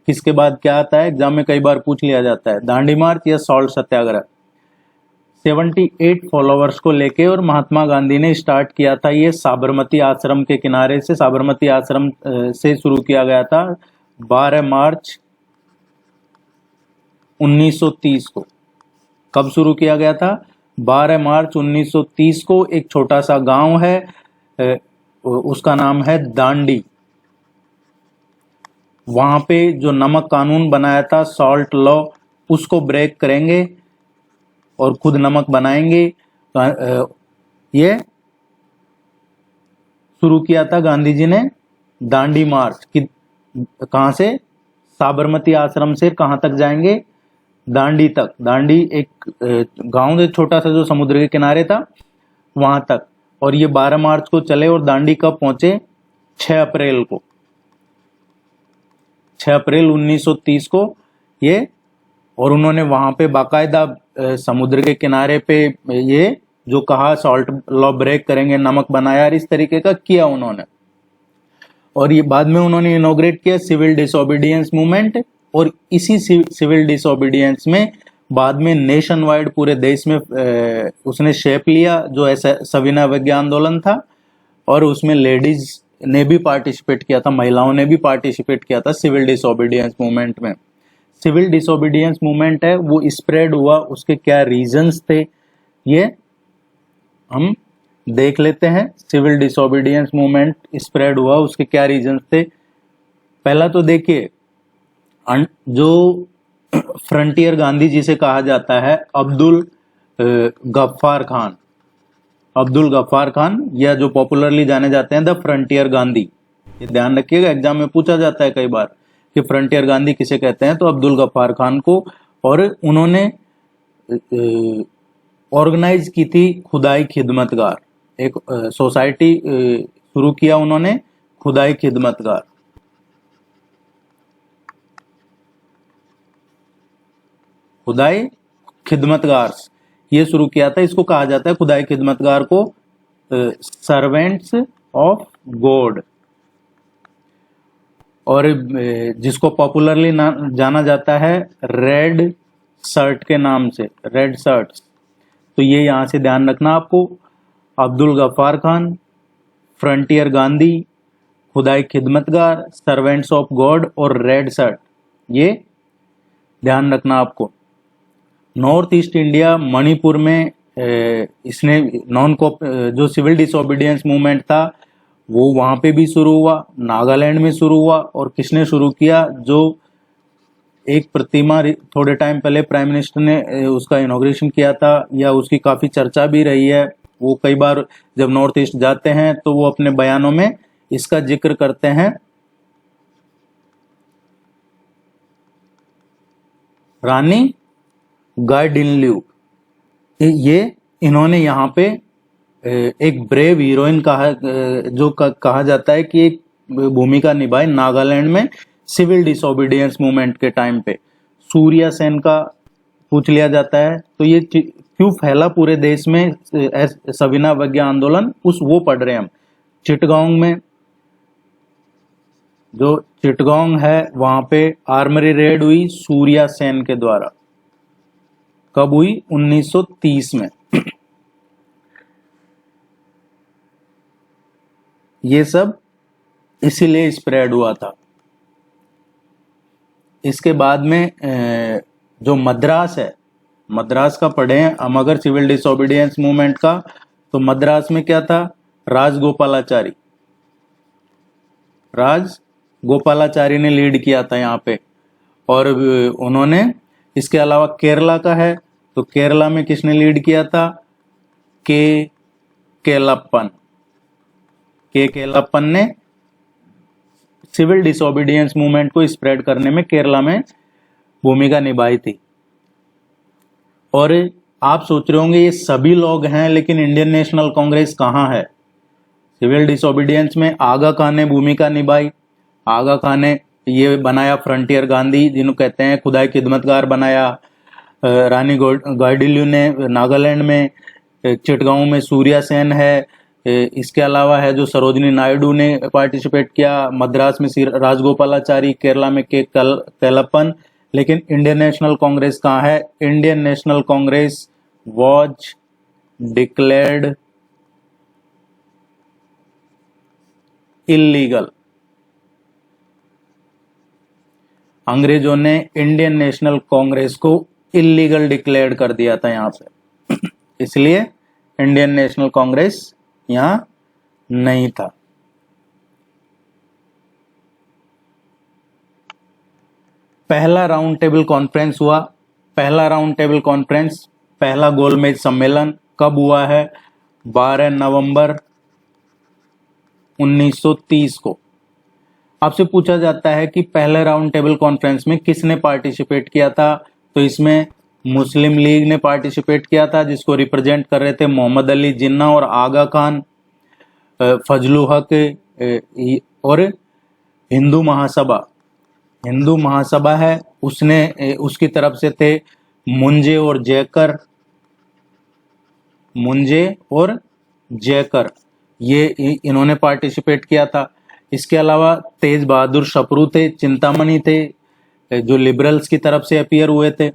किसके बाद क्या आता है, एग्जाम में कई बार पूछ लिया जाता है। दांडी मार्च या साल्ट सत्याग्रह 78 फॉलोअर्स को लेके, और महात्मा गांधी ने स्टार्ट किया था ये साबरमती आश्रम के किनारे से, साबरमती आश्रम से शुरू किया गया था 12 मार्च 1930 को। कब शुरू किया गया था? 12 मार्च 1930 को। एक छोटा सा गांव है, उसका नाम है दांडी। वहां पे जो नमक कानून बनाया था, सॉल्ट लॉ, उसको ब्रेक करेंगे और खुद नमक बनाएंगे। ये शुरू किया था गांधी जी ने दांडी मार्च। कहां से? साबरमती आश्रम से कहां तक जाएंगे? दांडी तक। दांडी एक गांव, एक छोटा सा जो समुद्र के किनारे था, वहां तक। और ये 12 मार्च को चले, और दांडी कब पहुंचे? 6 अप्रैल को, 6 अप्रैल 1930 को ये। और उन्होंने वहां पे बाकायदा समुद्र के किनारे पे ये जो कहा सॉल्ट लॉ ब्रेक करेंगे, नमक बनाया, इस तरीके का किया उन्होंने। और ये बाद में उन्होंने इनॉग्रेट किया सिविल डिसोबीडियंस मूवमेंट। और इसी सिविल डिसोबीडियंस में बाद में नेशन वाइड पूरे देश में उसने शेप लिया, जो ऐसा सविनय अवज्ञा आंदोलन था, और उसमें लेडीज ने भी पार्टिसिपेट किया था, महिलाओं ने भी पार्टिसिपेट किया था सिविल डिसोबीडियंस मूवमेंट में। सिविल डिसोबीडियंस मूवमेंट है वो स्प्रेड हुआ, उसके क्या रीजंस थे ये हम देख लेते हैं। सिविल डिसोबीडियंस मूवमेंट स्प्रेड हुआ, उसके क्या रीजंस थे। पहला तो देखिए, जो फ्रंटियर गांधी जिसे कहा जाता है, गफ्फार खान, अब्दुल गफ्फार खान, या जो पॉपुलरली जाने जाते हैं द फ्रंटियर गांधी। ये ध्यान रखिएगा, एग्जाम में पूछा जाता है कई बार कि फ्रंटियर गांधी किसे कहते हैं, तो अब्दुल गफ्फार खान को। और उन्होंने ऑर्गेनाइज की थी खुदाई खिदमतगार, एक सोसाइटी शुरू किया उन्होंने, खुदाई खिदमतगार। खुदाई खिदमतगार ये शुरू किया था। इसको कहा जाता है, खुदाई खिदमतगार को, सर्वेंट्स ऑफ गॉड, और जिसको पॉपुलरली जाना जाता है रेड शर्ट के नाम से, रेड शर्ट्स। तो ये यहां से ध्यान रखना आपको, अब्दुल गफ्फार खान, फ्रंटियर गांधी, खुदाई खिदमतगार, सर्वेंट्स ऑफ गॉड और रेड शर्ट, ये ध्यान रखना आपको। नॉर्थ ईस्ट इंडिया, मणिपुर में इसने जो सिविल डिसोबीडियंस मूवमेंट था वो वहां पे भी शुरू हुआ, नागालैंड में शुरू हुआ। और किसने शुरू किया, जो एक प्रतिमा थोड़े टाइम पहले प्राइम मिनिस्टर ने उसका इनॉग्रेशन किया था, या उसकी काफी चर्चा भी रही है। वो कई बार जब नॉर्थ ईस्ट जाते हैं तो वो अपने बयानों में इसका जिक्र करते हैं। रानी गाइडिनल्यू, ये इन्होंने यहाँ पे एक ब्रेव हीरोइन कहा जाता है कि एक भूमिका निभाई नागालैंड में सिविल डिसोबीडियंस मूवमेंट के टाइम पे। सूर्या सेन का पूछ लिया जाता है। तो ये क्यों फैला पूरे देश में सविनय अवज्ञा आंदोलन, वो पढ़ रहे हैं हम। चिटगांव में, जो चिटगांव है वहां पे आर्मरी रेड हुई सूर्या सेन के द्वारा। कब हुई? 1930 में। ये सब इसीलिए स्प्रेड हुआ था। इसके बाद में जो मद्रास है, मद्रास का पढ़े हैं हम अगर सिविल डिसोबीडियंस मूवमेंट का, तो मद्रास में क्या था? राजगोपालाचारी ने लीड किया था यहाँ पे। और उन्होंने, इसके अलावा केरला का है, तो केरला में किसने लीड किया था? केलप्पन ने सिविल डिसोबीडियंस मूवमेंट को स्प्रेड करने में केरला में भूमिका निभाई थी। और आप सोच रहे होंगे ये सभी लोग हैं, लेकिन इंडियन नेशनल कांग्रेस कहाँ है? सिविल डिसोबीडियंस में आगा खान ने भूमिका निभाई। आगा खान ने ये बनाया फ्रंटियर गांधी, जिन्होंने कहते हैं खुदाई खिदमतगार बनाया। रानी गाइडिनल्यू ने नागालैंड में, चिटगांव में सूर्या सेन है। इसके अलावा है जो सरोजिनी नायडू ने पार्टिसिपेट किया, मद्रास में राजगोपालाचारी, केरला में केलप्पन। लेकिन इंडियन नेशनल कांग्रेस कहाँ है? Indian national Congress was declared illegal. अंग्रेजों ने इंडियन नेशनल कांग्रेस को इलीगल डिक्लेयर कर दिया था यहाँ पे, इसलिए इंडियन नेशनल कांग्रेस यहां नहीं था। पहला राउंड टेबल कॉन्फ्रेंस हुआ। पहला राउंड टेबल कॉन्फ्रेंस, पहला गोलमेज सम्मेलन कब हुआ है? 12 नवंबर 1930 को। आपसे पूछा जाता है कि पहले राउंड टेबल कॉन्फ्रेंस में किसने पार्टिसिपेट किया था? तो इसमें मुस्लिम लीग ने पार्टिसिपेट किया था, जिसको रिप्रेजेंट कर रहे थे मोहम्मद अली जिन्ना और आगा खान। फजलुल हक और हिंदू महासभा है, उसकी तरफ से थे मुंजे और जयकर, ये इन्होंने पार्टिसिपेट किया था। इसके अलावा तेज बहादुर शपरू थे, चिंतामणि थे, जो लिबरल्स की तरफ से अपीयर हुए थे।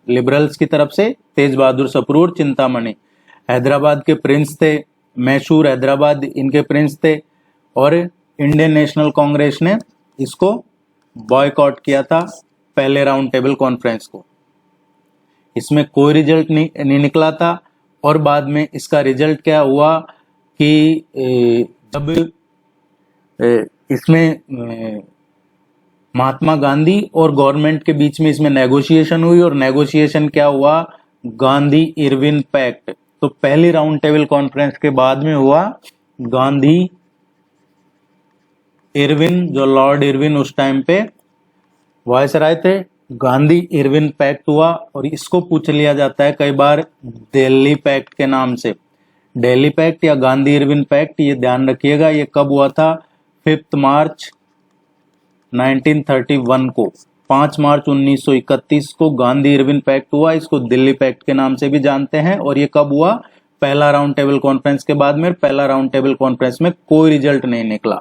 लिबरल्स की तरफ से तेज बहादुर सप्रू और चिंतामणि। हैदराबाद के प्रिंस थे, मैसूर हैदराबाद इनके प्रिंस थे, और इंडियन नेशनल कांग्रेस ने इसको बॉयकॉट किया था पहले राउंड टेबल कॉन्फ्रेंस को। इसमें कोई रिजल्ट नहीं निकला था, और बाद में इसका रिजल्ट क्या हुआ कि जब इसमें महात्मा गांधी और गवर्नमेंट के बीच में इसमें नेगोशिएशन हुई, और नेगोशिएशन क्या हुआ, गांधी इरविन पैक्ट। तो पहली राउंड टेबल कॉन्फ्रेंस के बाद में हुआ गांधी इरविन, जो लॉर्ड इरविन उस टाइम पे वायसराय थे, गांधी इरविन पैक्ट हुआ, और इसको पूछ लिया जाता है कई बार दिल्ली पैक्ट के नाम से। दिल्ली पैक्ट या गांधी इरविन पैक्ट, ये ध्यान रखिएगा, ये कब हुआ था, 5 मार्च 1931 को, 5 मार्च 1931 को गांधी इरविन पैक्ट हुआ। इसको दिल्ली पैक्ट के नाम से भी जानते हैं। और ये कब हुआ, पहला राउंड टेबल कॉन्फ्रेंस के बाद में। पहला राउंड टेबल कॉन्फ्रेंस में कोई रिजल्ट नहीं निकला।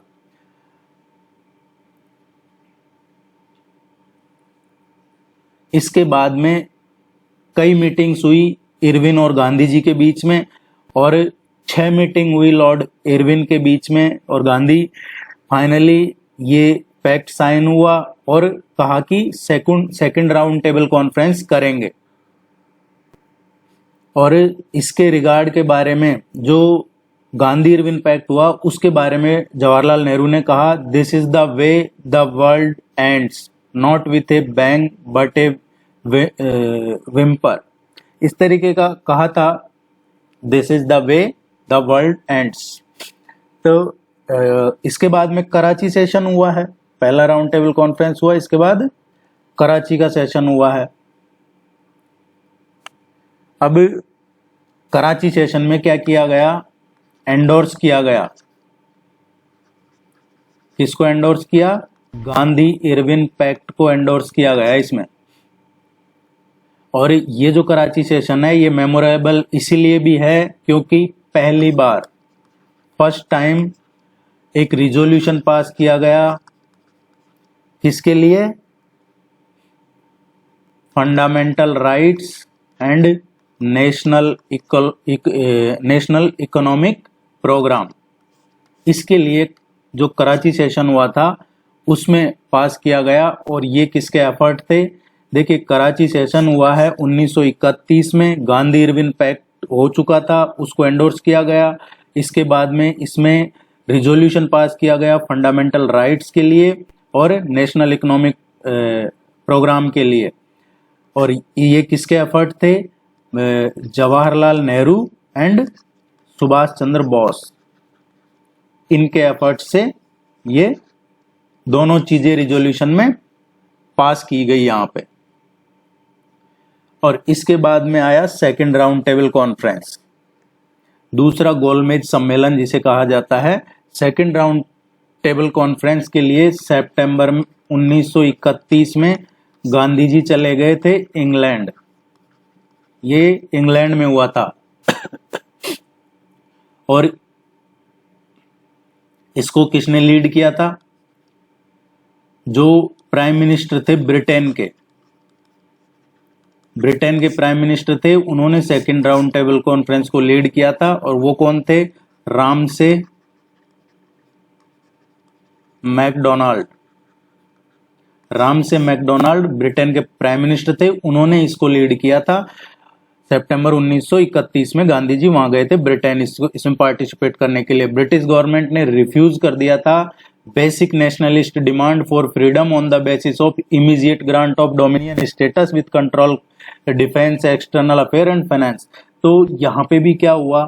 इसके बाद में कई मीटिंग्स हुई इरविन और गांधी जी के बीच में, और 6 मीटिंग हुई लॉर्ड इरविन के बीच में और गांधी। फाइनली ये पैक्ट साइन हुआ और कहा कि सेकंड राउंड टेबल कॉन्फ्रेंस करेंगे। और इसके रिगार्ड के बारे में, जो गांधी इरविन पैक्ट हुआ उसके बारे में जवाहरलाल नेहरू ने कहा, this is the way the world ends, not with A bang but A whimper. इस तरीके का कहा था, this is the way the world ends. तो इसके बाद में कराची सेशन हुआ है, पहला राउंड टेबल कॉन्फ्रेंस हुआ, इसके बाद कराची का सेशन हुआ है। अब कराची सेशन में क्या किया गया, एंडोर्स किया गया। किसको एंडोर्स किया, गांधी इरविन पैक्ट को एंडोर्स किया गया इसमें। और ये जो कराची सेशन है ये मेमोरेबल इसीलिए भी है क्योंकि पहली बार, फर्स्ट टाइम, एक रिजोल्यूशन पास किया गया। किसके लिए, fundamental rights and national economic programme. इसके लिए जो कराची सेशन हुआ था उसमें पास किया गया। और ये किसके एफर्ट थे, देखिए कराची सेशन हुआ है 1931 में, गांधी इरविन पैक्ट हो चुका था, उसको एंडोर्स किया गया। इसके बाद में इसमें रिजोल्यूशन पास किया गया फंडामेंटल राइट्स के लिए और नेशनल इकोनॉमिक प्रोग्राम के लिए। और ये किसके एफर्ट थे, जवाहरलाल नेहरू एंड सुभाष चंद्र बोस, इनके एफर्ट से ये दोनों चीजें रिजोल्यूशन में पास की गई यहां पे। और इसके बाद में आया सेकंड राउंड टेबल कॉन्फ्रेंस, दूसरा गोलमेज सम्मेलन जिसे कहा जाता है। सेकंड राउंड टेबल कॉन्फ्रेंस के लिए सितंबर 1931 में गांधी जी चले गए थे इंग्लैंड। ये इंग्लैंड में हुआ था। और इसको किसने लीड किया था, जो प्राइम मिनिस्टर थे ब्रिटेन के प्राइम मिनिस्टर थे, उन्होंने सेकंड राउंड टेबल कॉन्फ्रेंस को लीड किया था। और वो कौन थे, रामसे मैकडोनाल्ड ब्रिटेन के प्राइम मिनिस्टर थे, उन्होंने इसको लीड किया था। सितंबर 1931 में गांधी जी वहां गए थे ब्रिटेन इसमें पार्टिसिपेट करने के लिए। ब्रिटिश गवर्नमेंट ने रिफ्यूज कर दिया था basic nationalist demand for freedom on the basis of immediate grant of dominion status with control defence, external affair and finance. तो यहाँ पे भी क्या हुआ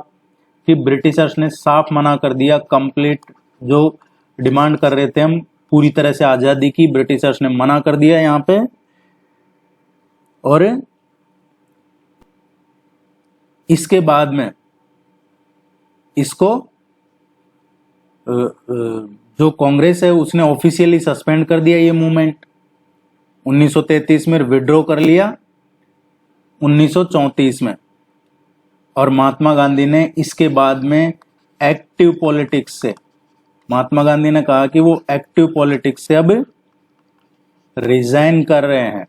कि ब्रिटिशर्स ने साफ मना कर दिया, कंप्लीट जो डिमांड कर रहे थे हम पूरी तरह से आजादी की, ब्रिटिशर्स ने मना कर दिया यहाँ पे। और इसके बाद में इसको जो कांग्रेस है उसने ऑफिशियली सस्पेंड कर दिया ये मूवमेंट। 1933 में विड्रॉ कर लिया 1934 में। और महात्मा गांधी ने इसके बाद में एक्टिव पॉलिटिक्स से, महात्मा गांधी ने कहा कि वो एक्टिव पॉलिटिक्स से अब रिजाइन कर रहे हैं।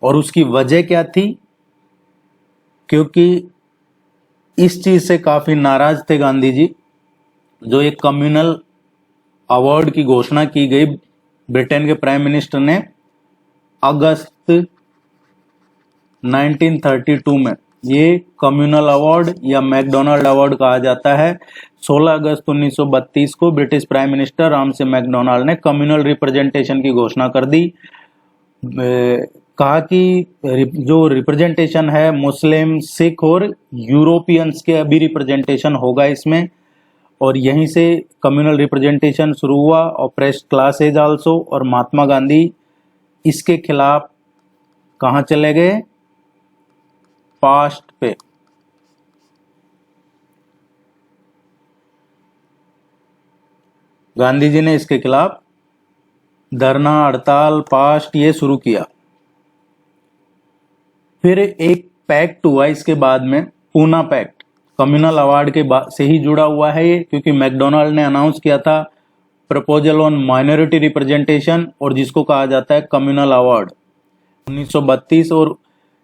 और उसकी वजह क्या थी? क्योंकि इस चीज से काफी नाराज थे गांधी जी, जो एक कम्युनल अवार्ड की घोषणा की गई ब्रिटेन के प्राइम मिनिस्टर ने अगस्त 1932 में। ये कम्युनल अवार्ड या मैकडोनाल्ड अवार्ड कहा जाता है। 16 अगस्त 1932 को British prime minister Ramsay McDonald ने कम्युनल रिप्रेजेंटेशन की घोषणा कर दी। कहा कि जो रिप्रेजेंटेशन है मुस्लिम, सिख और यूरोपियंस के अभी रिप्रेजेंटेशन होगा इसमें, और यहीं से कम्युनल रिप्रेजेंटेशन शुरू हुआ। ऑप्रेस्ड क्लासेज आल्सो, और महात्मा गांधी इसके खिलाफ कहाँ चले गए? पास्ट पे। गांधी जी ने इसके खिलाफ धरना, हड़ताल, पास्ट ये शुरू किया। फिर एक पैक्ट हुआ इसके बाद में, पूना पैक्ट। कम्युनल अवार्ड के बाद से ही जुड़ा हुआ है ये, क्योंकि मैकडोनाल्ड ने अनाउंस किया था प्रपोजल ऑन माइनॉरिटी रिप्रेजेंटेशन, और जिसको कहा जाता है कम्युनल अवार्ड 1932। और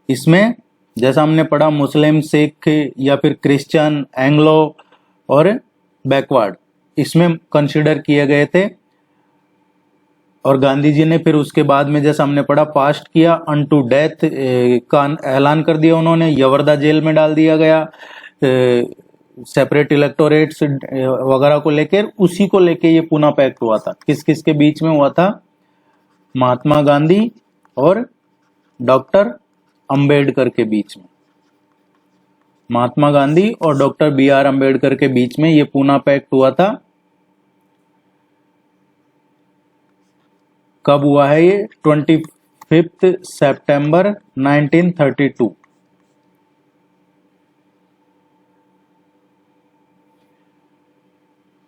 इसमें जैसा हमने पढ़ा मुस्लिम, सिख या फिर क्रिश्चियन, एंग्लो और बैकवर्ड इसमें कंसीडर किए गए थे। और गांधी जी ने फिर उसके बाद में जैसा हमने पढ़ा पास्ट किया, अनटू डेथ का ऐलान कर दिया उन्होंने, यवर्दा जेल में डाल दिया गया सेपरेट इलेक्टोरेट्स वगैरह को लेकर। उसी को लेकर ये पूना पैक्ट हुआ था। किस किस के बीच में हुआ था? महात्मा गांधी और डॉक्टर अंबेडकर के बीच में। महात्मा गांधी और डॉक्टर BR अंबेडकर के बीच में ये पूना पैक्ट हुआ था। कब हुआ है ये? 25 सितंबर 1932।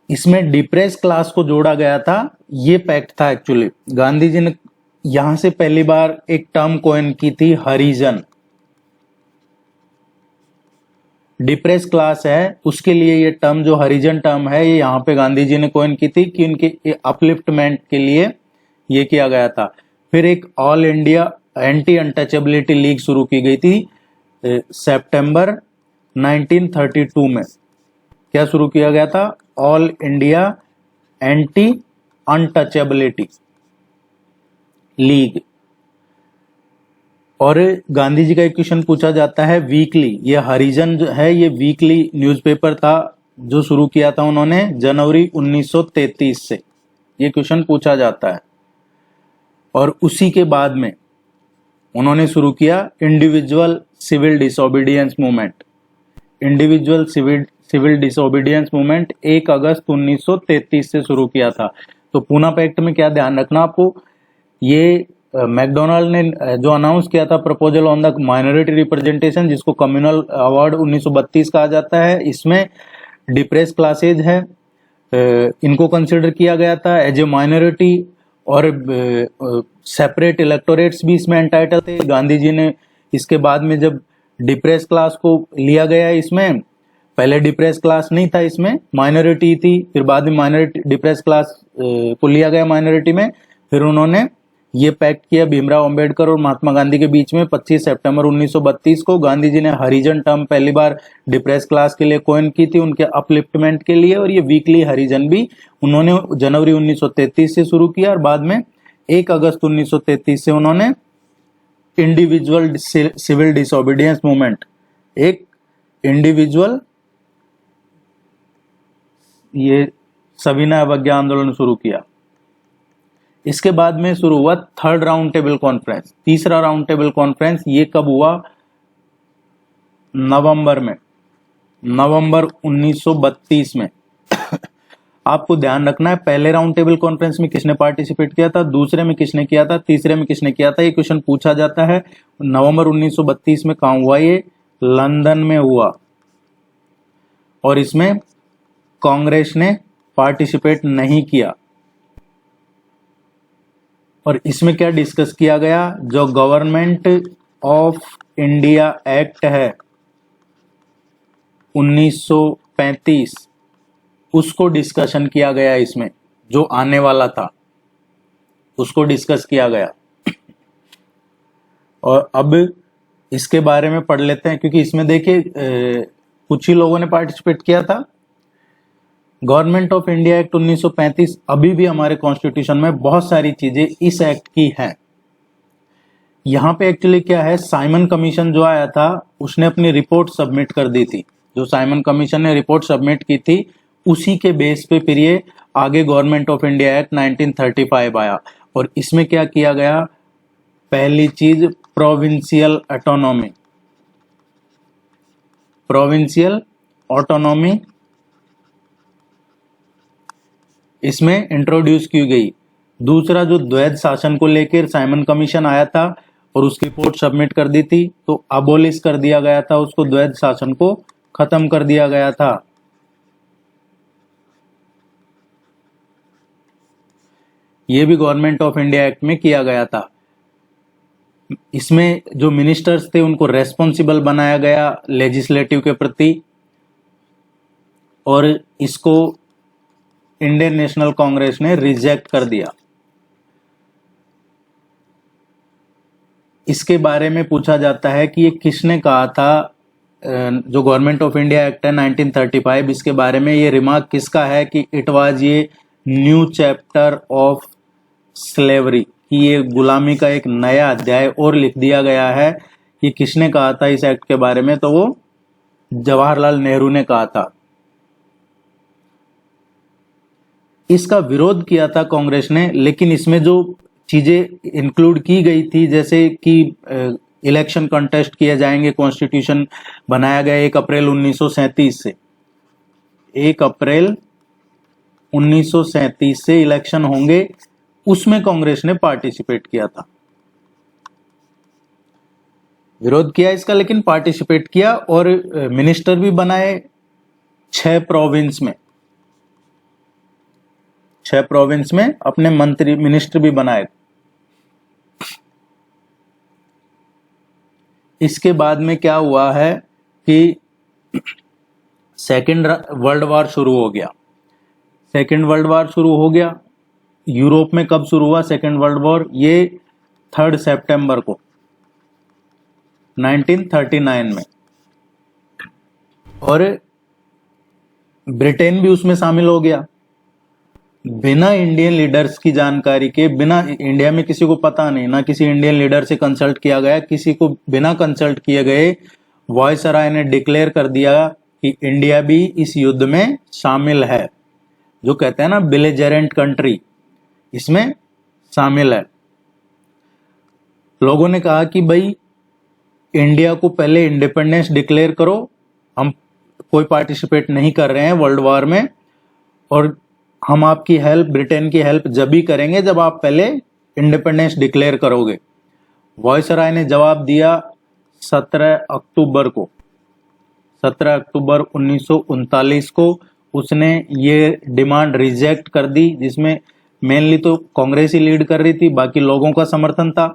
इसमें डिप्रेस क्लास को जोड़ा गया था। ये पैक्ट था एक्चुअली। गांधी जी ने यहां से पहली बार एक टर्म कॉइन की थी, हरिजन। डिप्रेस क्लास है उसके लिए ये टर्म, जो हरिजन टर्म है, ये यहाँ पे गांधी जी ने कॉइन की थी कि उनके अपलिफ्टमेंट के लिए ये किया गया था। फिर एक all India anti untouchability league शुरू की गई थी सितंबर 1932 में। क्या शुरू किया गया था? All India anti untouchability league. और गांधी जी का एक क्वेश्चन पूछा जाता है वीकली। ये हरिजन जो है ये वीकली न्यूज़पेपर था जो शुरू किया था उन्होंने जनवरी 1933 से। ये क्वेश्चन पूछा जाता है। और उसी के बाद में उन्होंने शुरू किया individual civil disobedience movement. Individual civil disobedience movement 1 अगस्त 1933 से शुरू किया था। तो पूना पैक्ट में क्या ध्यान रखना आपको, ये मैकडोनाल्ड ने जो अनाउंस किया था proposal on the minority representation, जिसको कम्युनल अवार्ड 1932 कहा जाता है, इसमें डिप्रेस क्लासेज है, इनको कंसिडर किया गया था एज ए माइनॉरिटी, और सेपरेट इलेक्टोरेट्स भी इसमें एंटाइटल थे। गांधी जी ने इसके बाद में जब डिप्रेस क्लास को लिया गया, इसमें पहले डिप्रेस क्लास नहीं था, इसमें माइनॉरिटी थी, फिर बाद में माइनॉरिटी डिप्रेस क्लास को लिया गया माइनॉरिटी में। फिर उन्होंने ये पैक्ट किया भीमराव अंबेडकर और महात्मा गांधी के बीच में 25 सितंबर 1932 को। गांधी जी ने हरिजन टर्म पहली बार डिप्रेस क्लास के लिए कॉइन की थी, उनके अपलिफ्टमेंट के लिए, और ये वीकली हरिजन भी उन्होंने जनवरी 1933 से शुरू किया, और बाद में 1 अगस्त 1933 से उन्होंने इंडिविजुअल सिविल डिसोबीडियंस मूवमेंट, एक इंडिविजुअल ये सविनय अवज्ञा आंदोलन शुरू किया। इसके बाद में शुरू हुआ थर्ड राउंड टेबल कॉन्फ्रेंस, तीसरा राउंड टेबल कॉन्फ्रेंस। ये कब हुआ? नवंबर में, नवंबर 1932 में। आपको ध्यान रखना है पहले राउंड टेबल कॉन्फ्रेंस में किसने पार्टिसिपेट किया था, दूसरे में किसने किया था, तीसरे में किसने किया था, ये क्वेश्चन पूछा जाता है। नवंबर 1932 में कहां हुआ? ये लंदन में हुआ, और इसमें कांग्रेस ने पार्टिसिपेट नहीं किया। और इसमें क्या डिस्कस किया गया? जो गवर्नमेंट ऑफ इंडिया एक्ट है 1935, उसको डिस्कशन किया गया। इसमें जो आने वाला था उसको डिस्कस किया गया। और अब इसके बारे में पढ़ लेते हैं, क्योंकि इसमें देखिए कुछ ही लोगों ने पार्टिसिपेट किया था। गवर्नमेंट ऑफ इंडिया एक्ट 1935 अभी भी हमारे कॉन्स्टिट्यूशन में बहुत सारी चीजें इस एक्ट की हैं। यहाँ पे एक्चुअली क्या है, साइमन कमीशन जो आया था उसने अपनी रिपोर्ट सबमिट कर दी थी। जो साइमन कमीशन ने रिपोर्ट सबमिट की थी उसी के बेस पे फिर ये आगे गवर्नमेंट ऑफ इंडिया एक्ट 1935 आया। और इसमें क्या किया गया, पहली चीज प्रोविंशियल ऑटोनॉमी, प्रोविंशियल ऑटोनॉमी इसमें इंट्रोड्यूस की गई। दूसरा, जो द्वैध शासन को लेकर साइमन कमीशन आया था और उसकी रिपोर्ट सबमिट कर दी थी, तो अबोलिश कर दिया गया था उसको, द्वैध शासन को खत्म कर दिया गया था। यह भी गवर्नमेंट ऑफ इंडिया एक्ट में किया गया था। इसमें जो मिनिस्टर्स थे उनको रेस्पॉन्सिबल बनाया गया लेजिस्लेटिव के प्रति, और इसको इंडियन नेशनल कांग्रेस ने रिजेक्ट कर दिया। इसके बारे में पूछा जाता है कि ये किसने कहा था, जो गवर्नमेंट ऑफ इंडिया एक्ट है 1935, इसके बारे में ये रिमार्क किसका है कि इट वाज ये न्यू चैप्टर ऑफ स्लेवरी, कि ये गुलामी का एक नया अध्याय और लिख दिया गया है। ये किसने कहा था इस एक्ट के बारे में, तो वो जवाहरलाल नेहरू ने कहा था। इसका विरोध किया था कांग्रेस ने, लेकिन इसमें जो चीजें इंक्लूड की गई थी, जैसे कि इलेक्शन कंटेस्ट किए जाएंगे, कॉन्स्टिट्यूशन बनाया गया 1 अप्रैल 1937 से, 1 अप्रैल 1937 से इलेक्शन होंगे, उसमें कांग्रेस ने पार्टिसिपेट किया था। विरोध किया इसका लेकिन पार्टिसिपेट किया, और मिनिस्टर भी बनाए 6 प्रोविंस में, 6 प्रोविंस में अपने मंत्री मिनिस्टर भी बनाए। इसके बाद में क्या हुआ है कि सेकेंड वर्ल्ड वॉर शुरू हो गया। सेकेंड वर्ल्ड वॉर शुरू हो गया यूरोप में। कब शुरू हुआ सेकेंड वर्ल्ड वॉर? ये 3 सितंबर को 1939 में, और ब्रिटेन भी उसमें शामिल हो गया। बिना इंडियन लीडर्स की जानकारी के, बिना इंडिया में किसी को पता नहीं, ना किसी इंडियन लीडर से कंसल्ट किया गया, किसी को बिना कंसल्ट किए गए वायसराय ने डिक्लेयर कर दिया कि इंडिया भी इस युद्ध में शामिल है। जो कहते हैं ना बेलिजरेंट कंट्री, इसमें शामिल है। लोगों ने कहा कि भाई इंडिया को पहले इंडिपेंडेंस डिक्लेयर करो, हम कोई पार्टिसिपेट नहीं कर रहे हैं वर्ल्ड वॉर में, और हम आपकी हेल्प, ब्रिटेन की हेल्प जब भी करेंगे जब आप पहले इंडिपेंडेंस डिक्लेयर करोगे। वायसराय ने जवाब दिया 17 अक्टूबर को, 17 अक्टूबर 1939 को उसने ये डिमांड रिजेक्ट कर दी, जिसमें मेनली तो कांग्रेस ही लीड कर रही थी, बाकी लोगों का समर्थन था।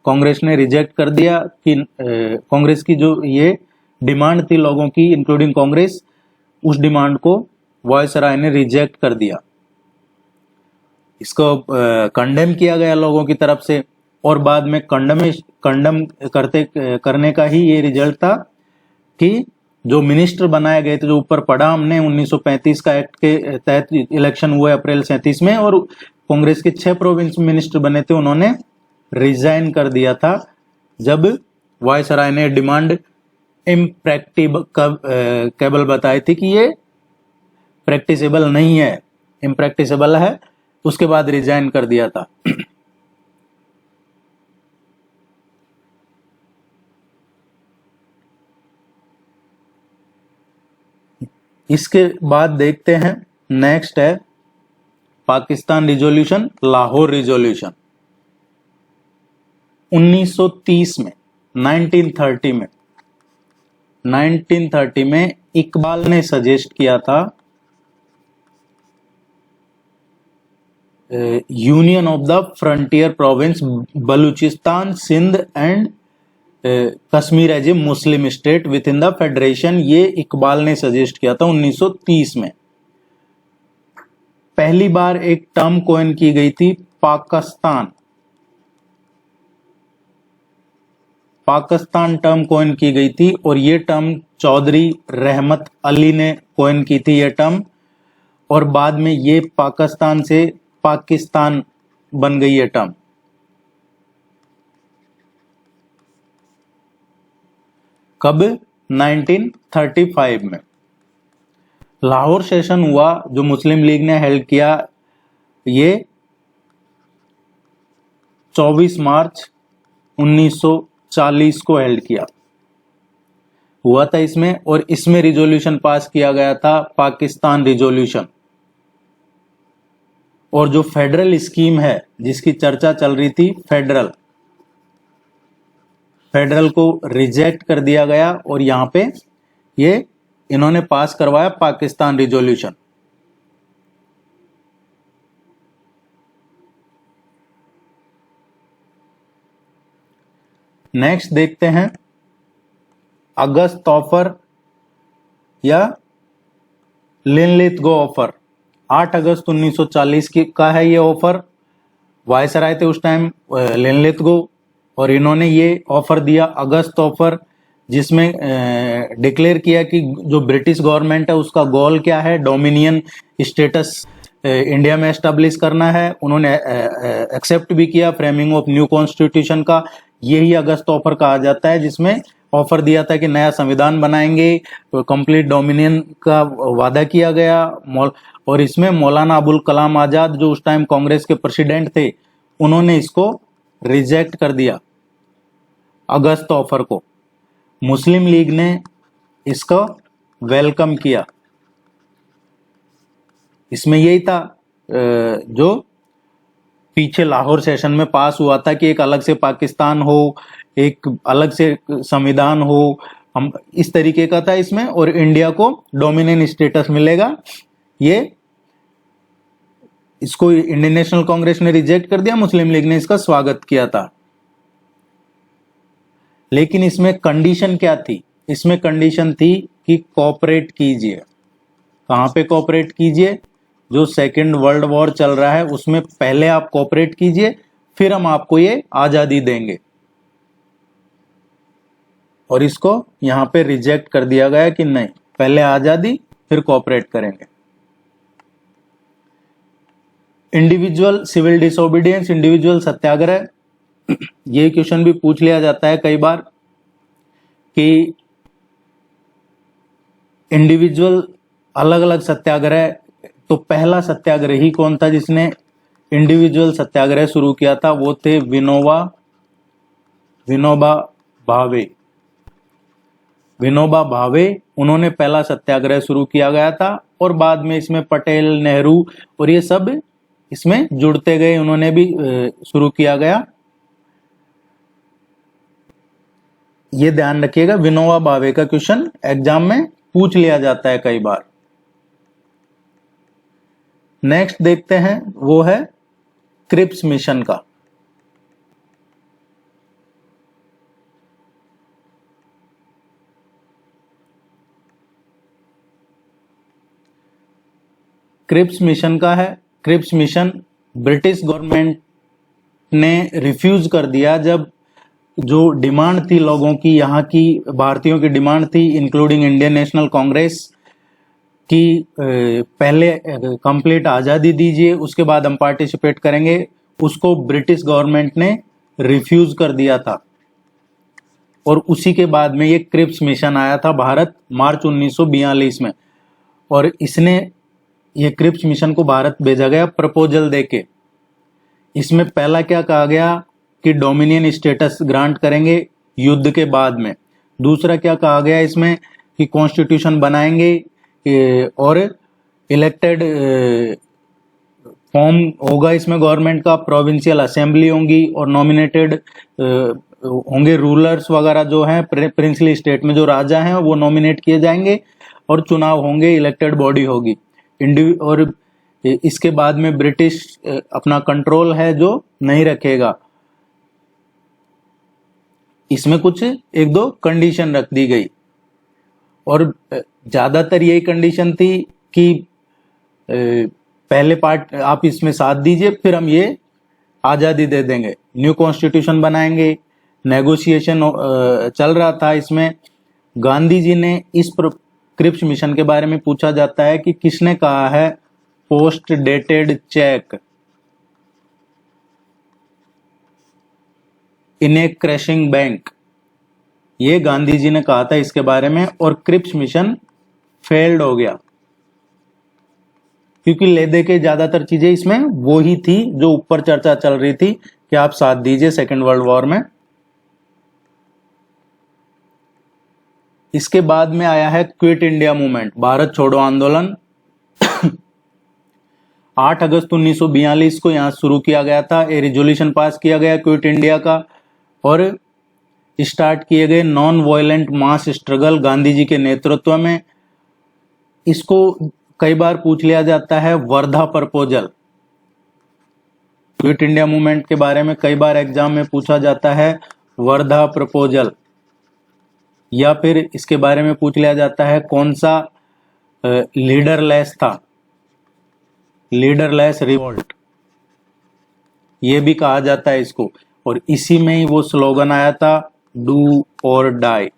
कांग्रेस ने रिजेक्ट कर दिया कि कांग्रेस की जो ये डिमांड थी लोगों की, इंक्लूडिंग कांग्रेस, उस डिमांड को वायसराय ने रिजेक्ट कर दिया। इसको कंडेम किया गया लोगों की तरफ से, और बाद में कंडेम करने का ही ये रिजल्ट था कि जो मिनिस्टर बनाए गए थे, जो ऊपर पढ़ा हमने 1935 का एक्ट के तहत इलेक्शन हुए अप्रैल 37 में, और कांग्रेस के 6 प्रोविंस मिनिस्टर बने थे, उन्होंने रिजाइन कर दिया था जब वायसराय ने डिमांड इम्प्रैक्टिकेबल बताई थी कि ये प्रैक्टिसेबल नहीं है, इम्प्रैक्टिसेबल है, उसके बाद रिजाइन कर दिया था। इसके बाद देखते हैं, नेक्स्ट है पाकिस्तान रिजोल्यूशन, लाहौर रिजोल्यूशन 1930 में, 1930 में इकबाल ने सजेस्ट किया था union of the frontier province Baluchistan, Sindh and Kashmir as a Muslim state within the federation. ये इकबाल ने सजेस्ट किया था 1930 में। पहली बार एक टर्म कॉइन की गई थी पाकिस्तान। पाकिस्तान टर्म कॉइन की गई थी और ये टर्म चौधरी रहमत अली ने कॉइन की थी ये टर्म, और बाद में ये पाकिस्तान से पाकिस्तान बन गई ये टर्म। कब? 1935 में। लाहौर सेशन हुआ जो मुस्लिम लीग ने हेल्ड किया, ये 24 मार्च 1940 को हेल्ड किया हुआ था इसमें, और इसमें रिजोल्यूशन पास किया गया था, पाकिस्तान रिजोल्यूशन। और जो फेडरल स्कीम है जिसकी चर्चा चल रही थी, फेडरल को रिजेक्ट कर दिया गया और यहां पे ये इन्होंने पास करवाया पाकिस्तान रिजोल्यूशन। नेक्स्ट देखते हैं अगस्त ऑफर या लिनलिथगो ऑफर। 8 अगस्त 1940 का है ये ऑफर। वायसराय थे उस टाइम लिनलिथगो, और इन्होंने ये ऑफर दिया अगस्त ऑफर, जिसमें डिक्लेयर किया कि जो ब्रिटिश गवर्नमेंट है उसका गोल क्या है, डोमिनियन स्टेटस इंडिया में एस्टेब्लिश करना है। उन्होंने एक्सेप्ट भी किया फ्रेमिंग ऑफ न्यू कॉन्स्टिट्यूशन का, यही अगस्त ऑफर कहा जाता है, जिसमें ऑफर दिया था कि नया संविधान बनाएंगे, कंप्लीट डोमिनियन का वादा किया गया। और इसमें मौलाना अबुल कलाम आजाद जो उस टाइम कांग्रेस के प्रेसिडेंट थे, उन्होंने इसको रिजेक्ट कर दिया अगस्त ऑफर को। मुस्लिम लीग ने इसको वेलकम किया। इसमें यही था जो पीछे लाहौर सेशन में पास हुआ था कि एक अलग से पाकिस्तान हो, एक अलग से संविधान हो, हम इस तरीके का था इसमें, और इंडिया को डोमिनियन स्टेटस मिलेगा। ये इसको इंडियन नेशनल कांग्रेस ने रिजेक्ट कर दिया, मुस्लिम लीग ने इसका स्वागत किया था। लेकिन इसमें कंडीशन क्या थी? इसमें कंडीशन थी कि कोऑपरेट कीजिए। कहां पे कोऑपरेट कीजिए? जो सेकेंड वर्ल्ड वॉर चल रहा है उसमें पहले आप कोऑपरेट कीजिए, फिर हम आपको ये आजादी देंगे। और इसको यहां पे रिजेक्ट कर दिया गया कि नहीं, पहले आजादी फिर कोऑपरेट करेंगे। इंडिविजुअल सिविल डिसोबीडियंस, इंडिविजुअल सत्याग्रह, ये क्वेश्चन भी पूछ लिया जाता है कई बार कि इंडिविजुअल अलग अलग सत्याग्रह, तो पहला सत्याग्रही कौन था जिसने इंडिविजुअल सत्याग्रह शुरू किया था? वो थे विनोबा भावे। विनोबा भावे, उन्होंने पहला सत्याग्रह शुरू किया गया था, और बाद में इसमें पटेल, नेहरू और ये सब इसमें जुड़ते गए, उन्होंने भी शुरू किया गया। ये ध्यान रखिएगा, विनोबा भावे का क्वेश्चन एग्जाम में पूछ लिया जाता है कई बार। नेक्स्ट देखते हैं, वो है क्रिप्स मिशन का। क्रिप्स मिशन का है। क्रिप्स मिशन ब्रिटिश गवर्नमेंट ने रिफ्यूज कर दिया जब जो डिमांड थी लोगों की, यहाँ की भारतीयों की डिमांड थी, इंक्लूडिंग इंडियन नेशनल कांग्रेस की, पहले कंप्लीट आजादी दीजिए उसके बाद हम पार्टिसिपेट करेंगे। उसको ब्रिटिश गवर्नमेंट ने रिफ्यूज कर दिया था, और उसी के बाद में ये क्रिप्स मिशन आया था भारत मार्च 1942 में। और इसने ये क्रिप्स मिशन को भारत भेजा गया प्रपोजल देके। इसमें पहला क्या कहा गया कि डोमिनियन स्टेटस ग्रांट करेंगे युद्ध के बाद में। दूसरा क्या कहा गया इसमें कि कॉन्स्टिट्यूशन बनाएंगे, और इलेक्टेड फॉर्म होगा इसमें गवर्नमेंट का, प्रोविंशियल असेंबली होंगी, और नॉमिनेटेड होंगे रूलर्स वगैरह जो हैं, प्रिंसली स्टेट में जो राजा हैं वो नॉमिनेट किए जाएंगे, और चुनाव होंगे, इलेक्टेड बॉडी होगी। और इसके बाद में ब्रिटिश अपना कंट्रोल है जो नहीं रखेगा। इसमें कुछ एक दो कंडीशन रख दी गई, और ज्यादातर यही कंडीशन थी कि पहले पार्ट आप इसमें साथ दीजिए, फिर हम ये आजादी दे देंगे, न्यू कॉन्स्टिट्यूशन बनाएंगे, नेगोशिएशन चल रहा था, इसमें गांधी जी ने इस क्रिप्स मिशन के बारे में पूछा जाता है कि किसने कहा है post dated cheque in a crashing bank, ये गांधी जी ने कहा था इसके बारे में, और क्रिप्स मिशन फेल्ड हो गया क्योंकि ले दे के ज्यादातर चीजें इसमें वो ही थी जो ऊपर चर्चा चल रही थी कि आप साथ दीजिए सेकेंड वर्ल्ड वॉर में। इसके बाद में आया है क्विट इंडिया मूवमेंट, भारत छोड़ो आंदोलन। 8 अगस्त 1942 को यहां शुरू किया गया था, ए रिजोल्यूशन पास किया गया क्विट इंडिया का, और स्टार्ट किए गए non violent mass struggle Gandhi ji के नेतृत्व में। इसको कई बार पूछ लिया जाता है Wardha proposal, quit India movement के बारे में कई बार एग्जाम में पूछा जाता है वर्धा प्रपोजल, या फिर इसके बारे में पूछ लिया जाता है कौन सा लीडरलेस था, लीडरलेस रिवोल्ट, ये भी कहा जाता है इसको। और इसी में ही वो स्लोगन आया था डू और डाई।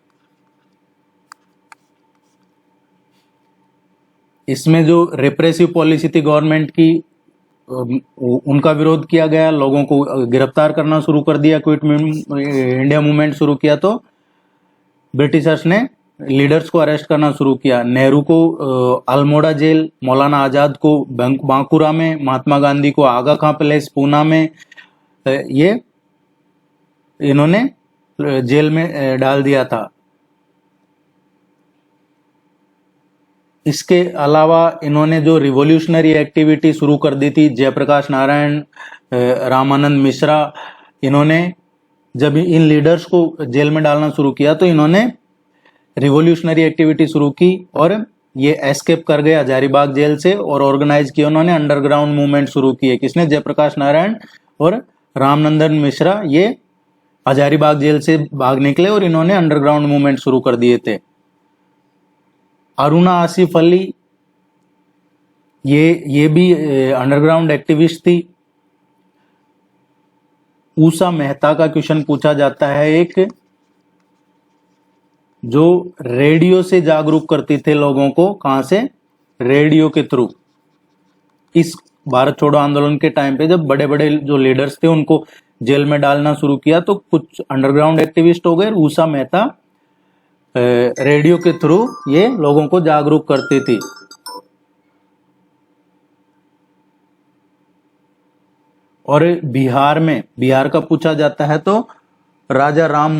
इसमें जो रिप्रेसिव पॉलिसी थी गवर्नमेंट की, उनका विरोध किया गया, लोगों को गिरफ्तार करना शुरू कर दिया। क्विट इंडिया मूवमेंट शुरू किया तो ब्रिटिशर्स ने लीडर्स को अरेस्ट करना शुरू किया। नेहरू को अल्मोड़ा जेल, मौलाना आजाद को बांकुरा में, महात्मा गांधी को आगा खां पैलेस पूना में ये इन्होंने जेल में डाल दिया था। इसके अलावा इन्होंने जो रिवॉल्यूशनरी एक्टिविटी शुरू कर दी थी, जयप्रकाश नारायण, रामानंद मिश्रा, इन्होंने जब इन लीडर्स को जेल में डालना शुरू किया तो इन्होंने रिवॉल्यूशनरी एक्टिविटी शुरू की और ये एस्केप कर गए हजारीबाग जेल से, और ऑर्गेनाइज किया उन्होंने अंडरग्राउंड मूवमेंट शुरू किए। किसने? जयप्रकाश नारायण और रामनंदन मिश्रा, ये हजारीबाग जेल से भाग निकले और इन्होंने अंडरग्राउंड मूवमेंट शुरू कर दिए थे। अरुणा आसिफ अली, ये भी अंडरग्राउंड एक्टिविस्ट थी। ऊषा मेहता का क्वेश्चन पूछा जाता है, एक जो रेडियो से जागरूक करती थे लोगों को, कहां से? रेडियो के थ्रू। इस भारत छोड़ो आंदोलन के टाइम पे जब बड़े बड़े जो लीडर्स थे उनको जेल में डालना शुरू किया तो कुछ अंडरग्राउंड एक्टिविस्ट हो गए। ऊषा मेहता रेडियो के थ्रू ये लोगों को जागरूक करती थी। और बिहार का पूछा जाता है तो राजा राम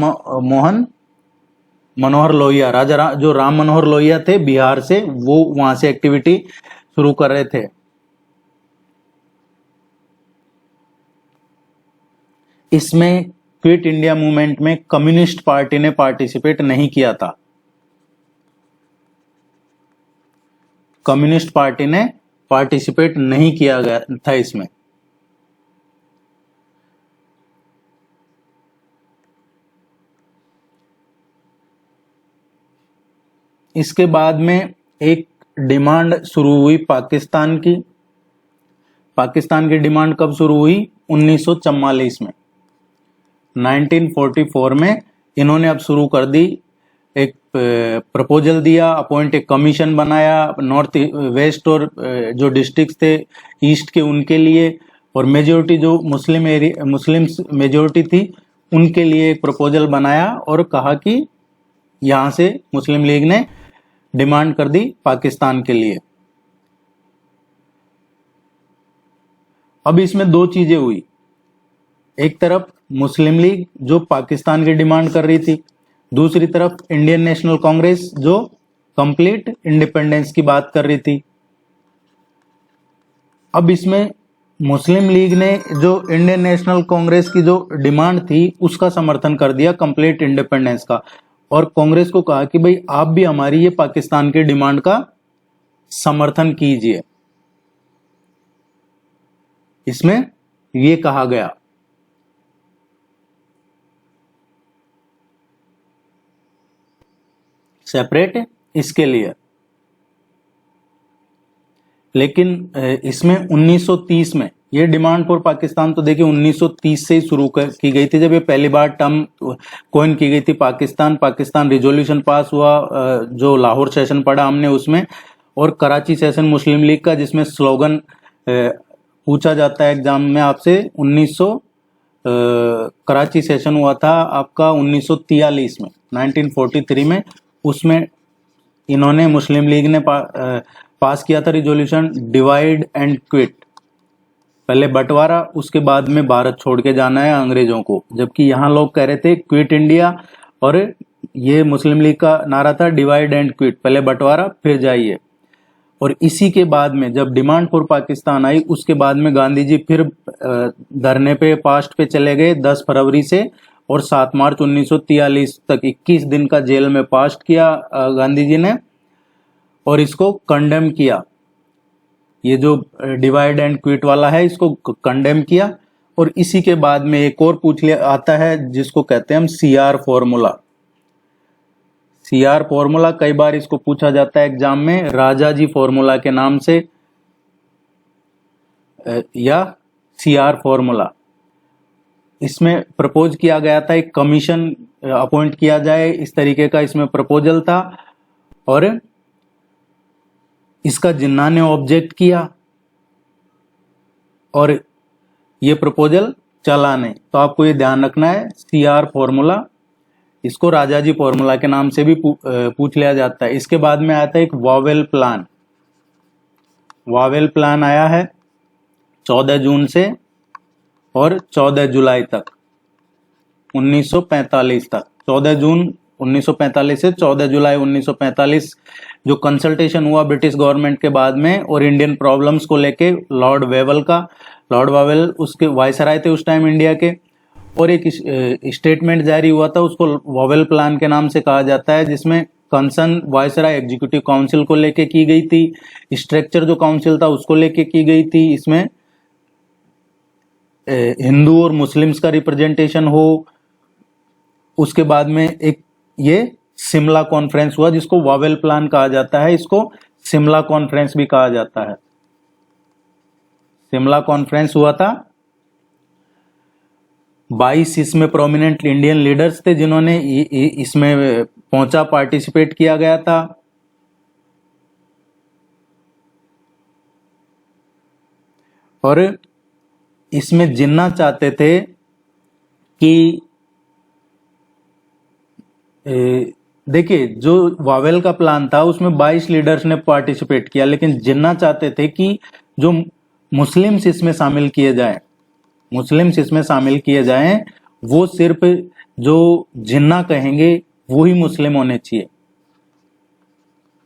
मनोहर लोहिया, जो राम मनोहर लोहिया थे बिहार से, वो वहां से एक्टिविटी शुरू कर रहे थे। इसमें क्विट इंडिया मूवमेंट में कम्युनिस्ट पार्टी ने पार्टिसिपेट नहीं किया था। कम्युनिस्ट पार्टी ने पार्टिसिपेट नहीं किया गया था इसमें। इसके बाद में एक डिमांड शुरू हुई पाकिस्तान की। पाकिस्तान की डिमांड कब शुरू हुई? 1944 में। 1944 में इन्होंने अब शुरू कर दी, एक प्रपोजल दिया, अपॉइंट एक कमीशन बनाया, नॉर्थ वेस्ट और जो डिस्ट्रिक्ट थे ईस्ट के उनके लिए, और मेजोरिटी जो मुस्लिम मेजोरिटी थी उनके लिए एक प्रपोजल बनाया और कहा कि यहां से मुस्लिम लीग ने डिमांड कर दी पाकिस्तान के लिए। अब इसमें दो चीजें हुई, एक तरफ मुस्लिम लीग जो पाकिस्तान की डिमांड कर रही थी, दूसरी तरफ इंडियन नेशनल कांग्रेस जो कंप्लीट इंडिपेंडेंस की बात कर रही थी। अब इसमें मुस्लिम लीग ने जो इंडियन नेशनल कांग्रेस की जो डिमांड थी उसका समर्थन कर दिया, कंप्लीट इंडिपेंडेंस का, और कांग्रेस को कहा कि भाई आप भी हमारी ये पाकिस्तान की डिमांड का समर्थन कीजिए। इसमें ये कहा गया। सेपरेट इसके लिए। लेकिन इसमें 1930 में ये डिमांड फॉर पाकिस्तान तो देखिए 1930 से ही शुरू की गई थी, जब ये पहली बार टर्म कॉइन की गई थी। पाकिस्तान रिजोल्यूशन पास हुआ, जो लाहौर सेशन पढ़ा हमने उसमें, और कराची सेशन मुस्लिम लीग का, जिसमें स्लोगन पूछा जाता है एग्जाम में आपसे। 1900 कराची सेशन हुआ था आपका 1943 में, 1943 में। उसमें इन्होंने, मुस्लिम लीग ने पास किया था रिजोल्यूशन, डिवाइड एंड क्विट। पहले बंटवारा, उसके बाद में भारत छोड़ के जाना है अंग्रेजों को, जबकि यहाँ लोग कह रहे थे क्विट इंडिया, और ये मुस्लिम लीग का नारा था डिवाइड एंड क्विट, पहले बंटवारा फिर जाइए। और इसी के बाद में जब डिमांड फॉर पाकिस्तान आई, उसके बाद में गांधी जी फिर धरने पे, पास्ट पे चले गए 10 फरवरी से, और 7 मार्च 1943 तक 21 दिन का जेल में पास्ट किया गांधी जी ने, और इसको कंडेम किया। ये जो डिवाइड एंड क्विट वाला है, इसको कंडेम किया। और इसी के बाद में एक और पूछ लिया आता है, जिसको कहते हैं हम CR फॉर्मूला। CR फॉर्मूला कई बार इसको पूछा जाता है एग्जाम में, राजा जी फॉर्मूला के नाम से, या CR फॉर्मूला। इसमें प्रपोज किया गया था, एक कमीशन अपॉइंट किया जाए, इस तरीके का इसमें प्रपोजल था, और इसका जिन्ना ने ऑब्जेक्ट किया, और ये प्रपोजल चला नहीं। तो आपको ये ध्यान रखना है, CR फॉर्मूला, इसको राजा जी फॉर्मूला के नाम से भी पूछ लिया जाता है। इसके बाद में आता है एक वावेल प्लान। वावेल प्लान आया है 14 जून से और 14 जुलाई तक, 1945 तक। 14 जून 1945 से 14 जुलाई 1945 जो कंसल्टेशन हुआ ब्रिटिश गवर्नमेंट के बाद में, और इंडियन प्रॉब्लम्स को लेके लॉर्ड वावेल उसके वायसराय थे उस टाइम इंडिया के, और एक स्टेटमेंट जारी हुआ था, उसको वावेल प्लान के नाम से कहा जाता है, जिसमें कंसर्न वायसराय एग्जीक्यूटिव काउंसिल को लेके की गई थी, स्ट्रक्चर जो काउंसिल था उसको लेके की गई थी। इसमें हिंदू और मुस्लिम्स का रिप्रेजेंटेशन हो। उसके बाद में एक ये शिमला कॉन्फ्रेंस हुआ, जिसको वावेल प्लान कहा जाता है, इसको शिमला कॉन्फ्रेंस भी कहा जाता है। शिमला कॉन्फ्रेंस हुआ था, 22 इसमें प्रोमिनेंट इंडियन लीडर्स थे जिन्होंने इसमें पार्टिसिपेट किया गया था। और इसमें जिन्ना चाहते थे कि देखिए, जो वावेल का प्लान था उसमें 22 लीडर्स ने पार्टिसिपेट किया, लेकिन जिन्ना चाहते थे कि जो मुस्लिम्स इसमें शामिल किए जाएं, वो सिर्फ जो जिन्ना कहेंगे वो ही मुस्लिम होने चाहिए।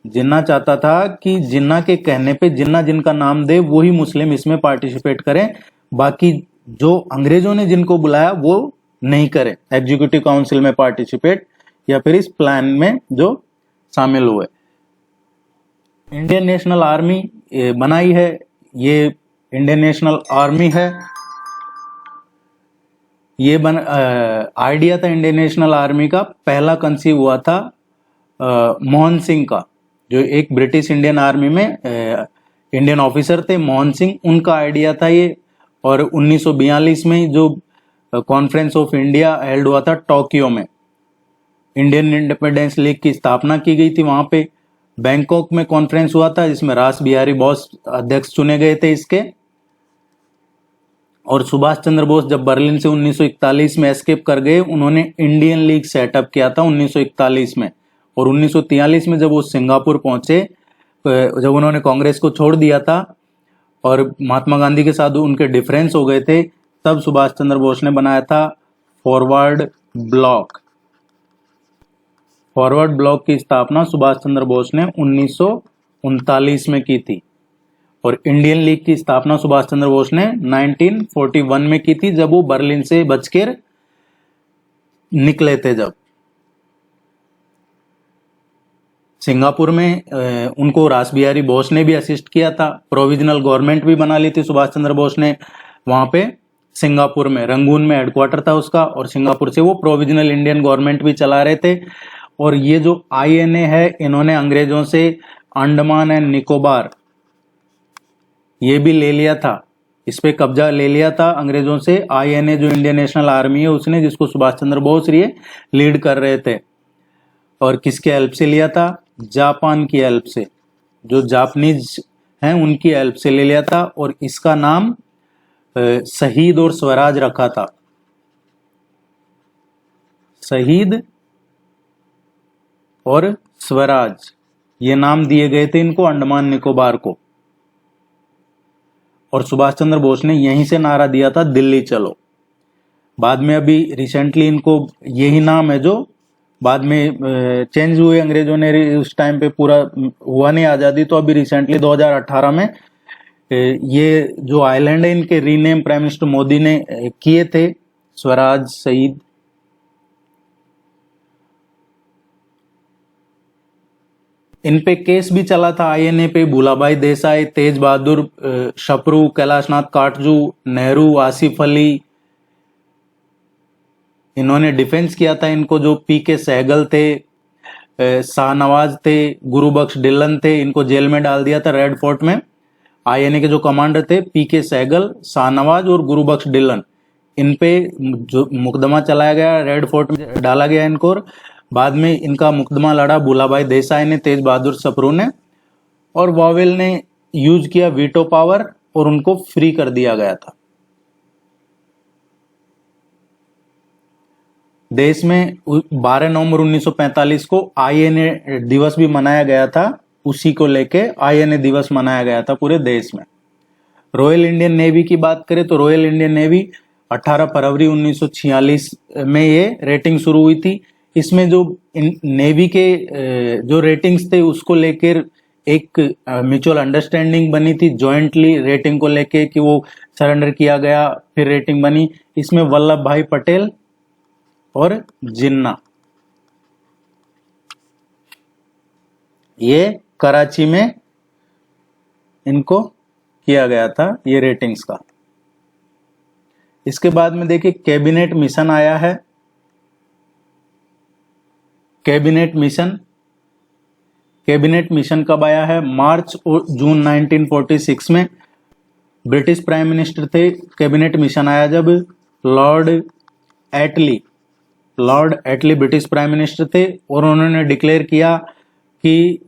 जिन्ना चाहता था कि जिन्ना के कहने पे, जिन्ना जिनका नाम दे वो ही मुस्लिम इसमें पार्टिसिपेट करें, बाकी जो अंग्रेजों ने जिनको बुलाया वो नहीं करें एग्जीक्यूटिव काउंसिल में पार्टिसिपेट, या फिर इस प्लान में जो शामिल हुए। इंडियन नेशनल आर्मी बनाई है, ये इंडियन नेशनल आर्मी है। ये आइडिया था इंडियन नेशनल आर्मी का, पहला कंसीव हुआ था मोहन सिंह का, जो एक ब्रिटिश इंडियन आर्मी में इंडियन ऑफिसर थे, मोहन सिंह, उनका आइडिया था ये। और 1942 में जो कॉन्फ्रेंस ऑफ इंडिया हेल्ड हुआ था टोक्यो में, इंडियन इंडिपेंडेंस लीग की स्थापना की गई थी वहां पे। बैंकॉक में कॉन्फ्रेंस हुआ था, जिसमें रास बिहारी बोस अध्यक्ष चुने गए थे इसके। और सुभाष चंद्र बोस जब बर्लिन से 1941 में एस्केप कर गए, उन्होंने इंडियन लीग सेटअप किया था 1941 में। और 1943 में जब वो सिंगापुर पहुंचे, जब उन्होंने कांग्रेस को छोड़ दिया था और महात्मा गांधी के साथ उनके डिफरेंस हो गए थे, तब सुभाष चंद्र बोस ने बनाया था फॉरवर्ड ब्लॉक। फॉरवर्ड ब्लॉक की स्थापना सुभाष चंद्र बोस ने 1939 में की थी। और इंडियन लीग की स्थापना सुभाष चंद्र बोस ने 1941 में की थी, जब वो बर्लिन से बचकर निकले थे। जब सिंगापुर में उनको रास बिहारी बोस ने भी असिस्ट किया था, प्रोविजनल गवर्नमेंट भी बना ली थी सुभाष चंद्र बोस ने वहां पे सिंगापुर में, रंगून में हेडक्वार्टर था उसका, और सिंगापुर से वो प्रोविजनल इंडियन गवर्नमेंट भी चला रहे थे। और ये जो INA है, इन्होंने अंग्रेजों से अंडमान एंड निकोबार ये भी ले लिया था, इस पे कब्जा ले लिया था अंग्रेजों से आईएनए, जो इंडियन नेशनल आर्मी है उसने, जिसको सुभाष चंद्र बोस लीड कर रहे थे। और किसके हेल्प से लिया था? जापान की हेल्प से, जो जापानीज हैं उनकी हेल्प से ले लिया था। और इसका नाम शहीद और स्वराज रखा था। शहीद और स्वराज, ये नाम दिए गए थे इनको अंडमान निकोबार को। और सुभाष चंद्र बोस ने यहीं से नारा दिया था, दिल्ली चलो। बाद में अभी रिसेंटली इनको यही नाम है जो बाद में चेंज हुए, अंग्रेजों ने उस टाइम पे पूरा हुआ नहीं आजादी, तो अभी रिसेंटली 2018 में ये जो आइलैंड है इनके रीनेम प्राइम मिनिस्टर मोदी ने किए थे, स्वराज, शहीद। इन पे केस भी चला था आईएनए पे। भूलाभाई देसाई, तेज बहादुर शपरू, कैलाशनाथ काटजू, नेहरू, आसिफ अली, इन्होंने डिफेंस किया था इनको। जो पीके सहगल थे, शाहनवाज थे, गुरुबख्श डिलन थे, इनको जेल में डाल दिया था रेड फोर्ट में। आईएनए के जो कमांडर थे पीके सहगल, शाहनवाज और गुरुबख्श डिलन, इन पे जो मुकदमा चलाया गया, रेड फोर्ट में डाला गया इनको। और बाद में इनका मुकदमा लड़ा भूलाभाई देसाई ने, तेज बहादुर शपरू ने, और वॉवेल ने यूज किया वीटो पावर और उनको फ्री कर दिया गया था। देश में 12 नवंबर 1945 को आईएनए दिवस भी मनाया गया था। उसी को लेके आईएनए दिवस मनाया गया था पूरे देश में। रॉयल इंडियन नेवी की बात करें तो रॉयल इंडियन नेवी 18 फरवरी 1946 में ये रेटिंग शुरू हुई थी। इसमें जो नेवी के जो रेटिंग्स थे उसको लेकर एक म्यूचुअल अंडरस्टैंडिंग बनी थी, जॉइंटली रेटिंग को लेके, कि वो सरेंडर किया गया, फिर रेटिंग बनी। इसमें वल्लभ भाई पटेल और जिन्ना, ये कराची में इनको किया गया था ये रेटिंग्स का। इसके बाद में देखिए कैबिनेट मिशन आया है। कैबिनेट मिशन कब आया है? मार्च और जून 1946 में। ब्रिटिश प्राइम मिनिस्टर थे, कैबिनेट मिशन आया जब लॉर्ड एटली ब्रिटिश प्राइम मिनिस्टर थे, और उन्होंने डिक्लेयर किया कि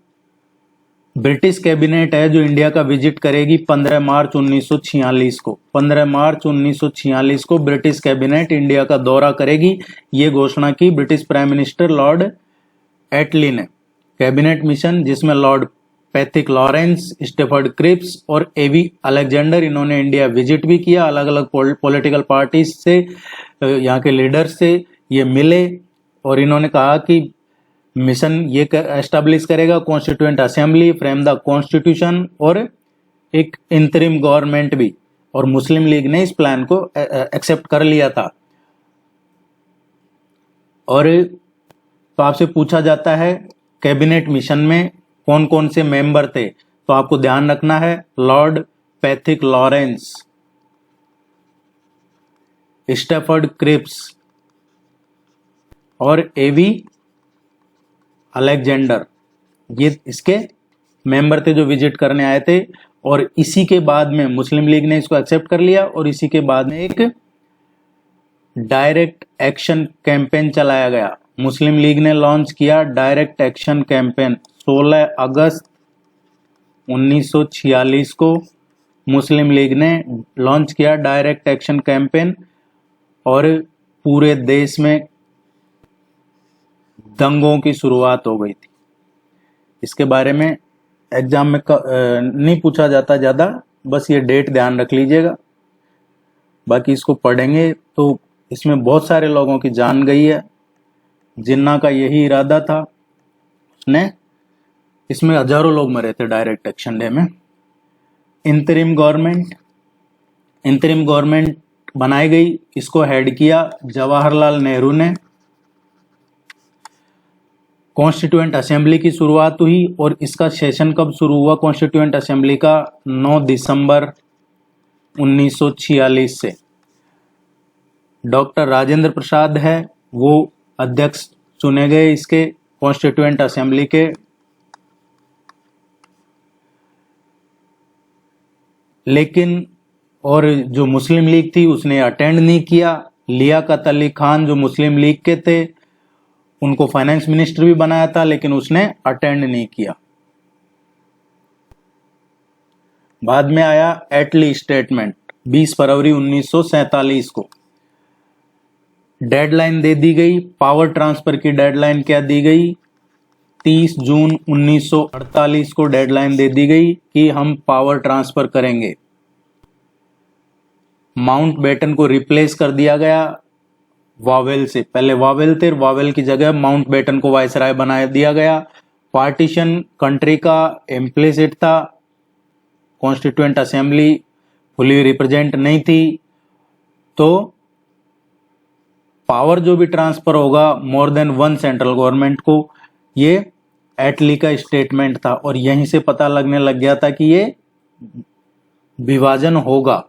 ब्रिटिश कैबिनेट है जो इंडिया का विजिट करेगी 15 मार्च 1946 को। 15 मार्च 1946 को ब्रिटिश कैबिनेट इंडिया का दौरा करेगी, ये घोषणा की British prime minister Lord Attlee ने। कैबिनेट मिशन जिसमें Lord Pethick Lawrence, Stafford Cripps और एवी अलेक्जेंडर, इन्होंने इंडिया विजिट भी किया। अलग अलग पॉलिटिकल पार्टीज से, यहाँ के लीडर्स से ये मिले, और इन्होंने कहा कि मिशन ये एस्टेब्लिश करेगा constituent assembly, frame the constitution और एक इंतरिम गवर्नमेंट भी। और मुस्लिम लीग ने इस प्लान को एक्सेप्ट कर लिया था। और तो आपसे पूछा जाता है कैबिनेट मिशन में कौन कौन से मेंबर थे, तो आपको ध्यान रखना है Lord Pethick Lawrence, Stafford Cripps और एवी अलेक्जेंडर, ये इसके मेंबर थे जो विजिट करने आए थे। और इसी के बाद में मुस्लिम लीग ने इसको एक्सेप्ट कर लिया, और इसी के बाद में एक डायरेक्ट एक्शन कैंपेन चलाया गया। मुस्लिम लीग ने लॉन्च किया डायरेक्ट एक्शन कैंपेन 16 अगस्त 1946 को मुस्लिम लीग ने लॉन्च किया डायरेक्ट एक्शन कैंपेन, और पूरे देश में दंगों की शुरुआत हो गई थी। इसके बारे में एग्जाम में नहीं पूछा जाता ज्यादा, बस ये डेट ध्यान रख लीजिएगा, बाकी इसको पढ़ेंगे तो इसमें बहुत सारे लोगों की जान गई है। जिन्ना का यही इरादा था, उसने इसमें हजारों लोग मरे थे डायरेक्ट एक्शन डे में। इंतरिम गवर्नमेंट बनाई गई, इसको हेड किया जवाहरलाल नेहरू ने। कॉन्स्टिट्यूएंट असेंबली की शुरुआत हुई, और इसका सेशन कब शुरू हुआ कॉन्स्टिट्यूएंट असेंबली का? 9 दिसंबर 1946 से। डॉक्टर राजेंद्र प्रसाद है वो अध्यक्ष चुने गए इसके कॉन्स्टिट्यूएंट असेंबली के। लेकिन और जो मुस्लिम लीग थी उसने अटेंड नहीं किया। लियाकत अली खान जो मुस्लिम लीग के थे उनको फाइनेंस मिनिस्टर भी बनाया था, लेकिन उसने अटेंड नहीं किया। बाद में आया एटली स्टेटमेंट 20 फरवरी 1947 को। डेडलाइन दे दी गई, पावर ट्रांसफर की डेडलाइन क्या दी गई, 30 जून 1948 को डेडलाइन दे दी गई कि हम पावर ट्रांसफर करेंगे। माउंटबेटन को रिप्लेस कर दिया गया वावेल से। पहले वावेल थे, वावेल की जगह माउंटबेटन को वायसराय बना दिया गया। पार्टीशन कंट्री का इम्प्लिसिट था, कॉन्स्टिट्यूएंट असेंबली फुली रिप्रेजेंट नहीं थी, तो पावर जो भी ट्रांसफर होगा more than one central government को, ये एटली का स्टेटमेंट था। और यहीं से पता लगने लग गया था कि ये विभाजन होगा।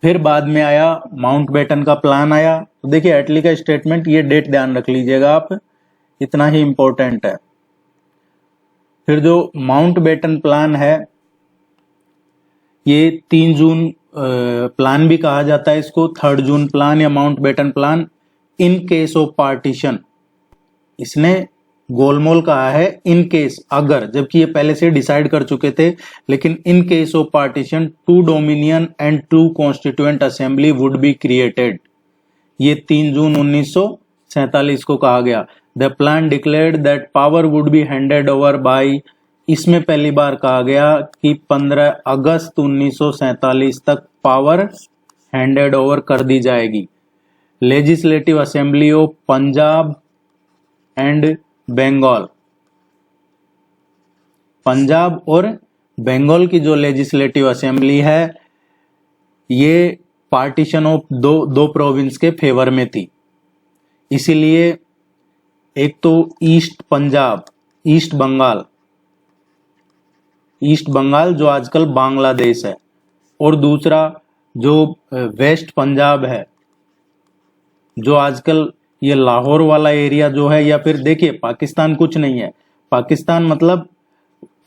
फिर बाद में आया माउंटबेटन का प्लान आया। तो देखिए एटली का स्टेटमेंट, ये डेट ध्यान रख लीजिएगा आप, इतना ही इंपॉर्टेंट है। फिर जो माउंटबेटन प्लान है ये 3 जून प्लान भी कहा जाता है इसको, 3 जून प्लान या Mountbatten plan in case of partition. इसने गोलमोल कहा है इन केस, अगर, जबकि ये पहले से डिसाइड कर चुके थे, लेकिन in case of partition 2 dominion and 2 constituent assembly would be created. ये 3 जून 1947 को कहा गया। The plan declared that power would be handed over by, इसमें पहली बार कहा गया कि 15 अगस्त 1947 तक पावर हैंडेड ओवर कर दी जाएगी। Legislative assembly of Punjab and Bengal, Punjab और बंगाल की जो लेजिस्लेटिव असेंबली है ये पार्टीशन ऑफ दो प्रोविंस के फेवर में थी। इसीलिए एक तो ईस्ट पंजाब, ईस्ट बंगाल जो आजकल बांग्लादेश है, और दूसरा जो वेस्ट पंजाब है जो आजकल ये लाहौर वाला एरिया जो है, या फिर देखिए पाकिस्तान कुछ नहीं है, पाकिस्तान मतलब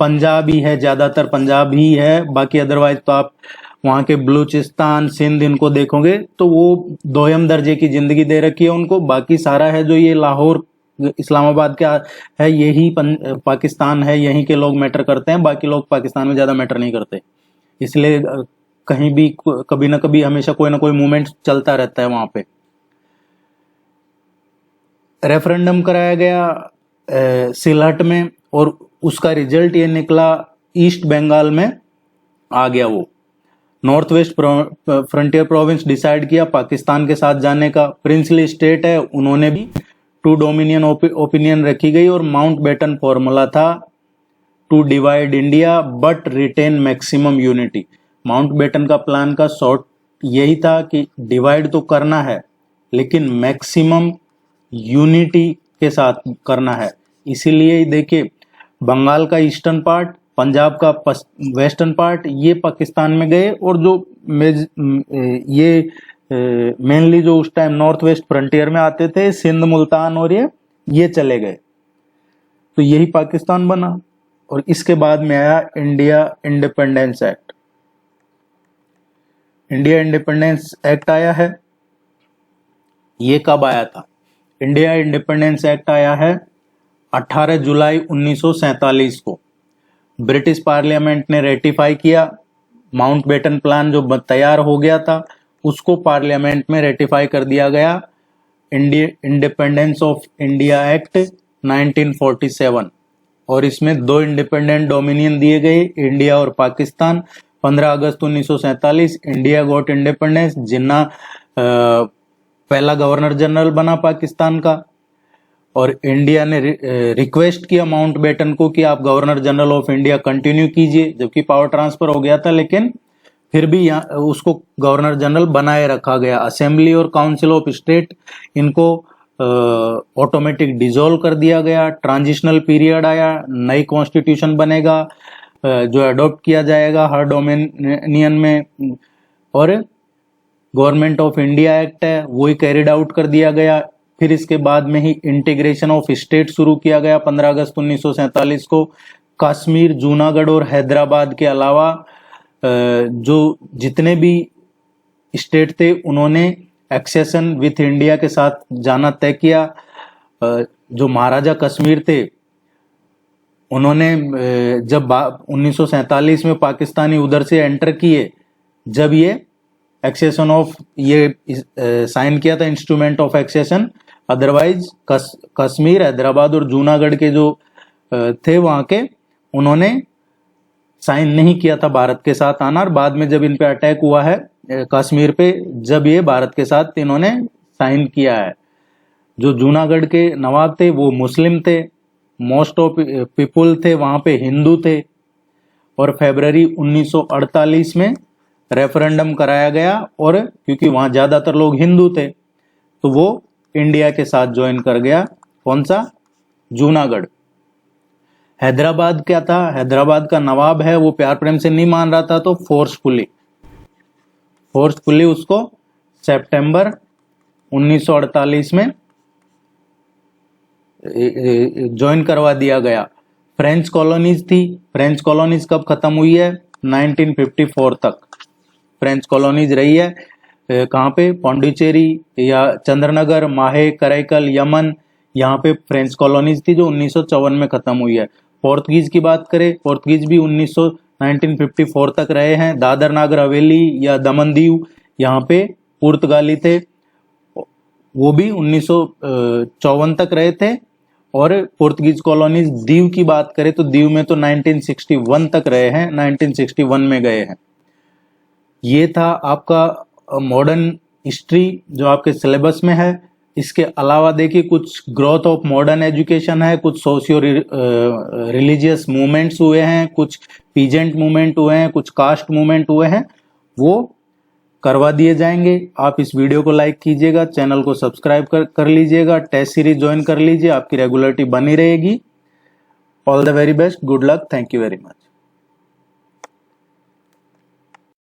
पंजाब ही है, ज्यादातर पंजाब ही है। बाकी अदरवाइज तो आप वहां के बलूचिस्तान, सिंध, इनको देखोगे तो वो दोयम दर्जे की जिंदगी दे रखी है उनको। बाकी सारा है जो ये लाहौर इस्लामाबाद क्या है, यही पाकिस्तान है, यहीं के लोग मैटर करते हैं, बाकी लोग पाकिस्तान में ज्यादा मैटर नहीं करते। इसलिए कहीं भी कभी ना कभी हमेशा कोई ना कोई मूवमेंट चलता रहता है वहां पे। रेफरेंडम कराया गया सिलहट में, और उसका रिजल्ट ये निकला ईस्ट बंगाल में आ गया। वो north west frontier province decide किया पाकिस्तान के साथ जाने का। प्रिंसली स्टेट है, उन्होंने भी 2 डोमिनियन ओपिनियन रखी गई, और माउंटबेटन फॉर्मूला था to divide India but retain maximum unity. Mountbatten का प्लान का शॉर्ट यही था कि डिवाइड तो करना है लेकिन मैक्सिमम यूनिटी के साथ करना है। इसीलिए देखिए बंगाल का ईस्टर्न पार्ट, पंजाब का वेस्टर्न पार्ट, ये पाकिस्तान में गए, और जो ये मेनली जो उस टाइम नॉर्थ वेस्ट फ्रंटियर में आते थे, सिंध, मुल्तान और ये चले गए, तो यही पाकिस्तान बना। और इसके बाद में आया India independence act. India independence act आया है, ये कब आया था? इंडिया इंडिपेंडेंस एक्ट आया है 18 जुलाई 1947 को। ब्रिटिश पार्लियामेंट ने रेटिफाई किया। माउंटबेटन प्लान जो तैयार हो गया था उसको पार्लियामेंट में रेटिफाई कर दिया गया। इंडिपेंडेंस ऑफ इंडिया एक्ट 1947, और इसमें 2 इंडिपेंडेंट डोमिनियन दिए गए, इंडिया और पाकिस्तान। 15 अगस्त 1947 इंडिया गॉट इंडिपेंडेंस। जिन्ना पहला गवर्नर जनरल बना पाकिस्तान का, और इंडिया ने रिक्वेस्ट किया माउंटबेटन को कि आप governor general of India continue कीजिए, जबकि पावर ट्रांसफर हो गया था, लेकिन फिर भी उसको गवर्नर जनरल बनाए रखा गया। असेंबली और काउंसिल ऑफ स्टेट इनको ऑटोमेटिक डिसॉल्व कर दिया गया। ट्रांजिशनल पीरियड आया, नई कॉन्स्टिट्यूशन बनेगा जो अडॉप्ट किया जाएगा हर डोमिनियन में, और गवर्नमेंट ऑफ इंडिया एक्ट है वही कैरिड आउट कर दिया गया। फिर इसके बाद में ही इंटीग्रेशन ऑफ स्टेट शुरू किया गया 15 अगस्त 1947 को। कश्मीर, जूनागढ़ और हैदराबाद के अलावा जो जितने भी स्टेट थे उन्होंने एक्सेशन विथ इंडिया के साथ जाना तय किया। जो महाराजा कश्मीर थे उन्होंने जब 1947 में पाकिस्तानी उधर से एंटर किए, जब ये एक्सेशन ऑफ ये साइन किया था instrument of accession. Otherwise Kashmir, Hyderabad और जूनागढ़ के जो थे वहां के, उन्होंने साइन नहीं किया था भारत के साथ आना। और बाद में जब इन पे अटैक हुआ है कश्मीर पे, जब ये भारत के साथ इन्होंने साइन किया है। जो जूनागढ़ के नवाब थे वो मुस्लिम थे, मोस्ट ऑफ पीपुल थे वहां पे हिंदू थे। और फरवरी 1948 में रेफरेंडम कराया गया, और क्योंकि वहां ज्यादातर लोग हिंदू थे तो वो इंडिया के साथ ज्वाइन कर गया। कौन सा? जूनागढ़। हैदराबाद क्या था? हैदराबाद का नवाब है वो प्यार प्रेम से नहीं मान रहा था, तो फोर्सफुली उसको सितंबर 1948 में ज्वाइन करवा दिया गया। फ्रेंच कॉलोनीज थी। फ्रेंच कॉलोनीज कब खत्म हुई है? 1954 तक फ्रेंच कॉलोनीज रही है। कहाँ पे? पौंडीचेरी या चंद्रनगर, माहे, कराईकल, यमन, यहाँ पे फ्रेंच कॉलोनीज थी जो 1954 में खत्म हुई है। पोर्तुगीज की बात करें, पोर्तुगीज भी 1954 तक रहे हैं। दादर नागर हवेली या दमन दीव, यहाँ पे पुर्तगाली थे, वो भी 1954 तक रहे थे। और पोर्तुगीज कॉलोनीज दीव की बात करें तो दीव में तो 1961 तक रहे हैं, 1961 में गए हैं। ये था आपका मॉडर्न हिस्ट्री जो आपके सिलेबस में है। इसके अलावा देखिए कुछ ग्रोथ ऑफ मॉडर्न एजुकेशन है, कुछ सोशियो रिलीजियस मूवमेंट्स हुए हैं, कुछ पीजेंट मूवमेंट हुए हैं, कुछ कास्ट मूवमेंट हुए हैं, वो करवा दिए जाएंगे। आप इस वीडियो को लाइक कीजिएगा, चैनल को सब्सक्राइब कर लीजिएगा, टेस्ट सीरीज ज्वाइन कर लीजिए, आपकी रेगुलरिटी बनी रहेगी। All the very best, good luck, thank you very much.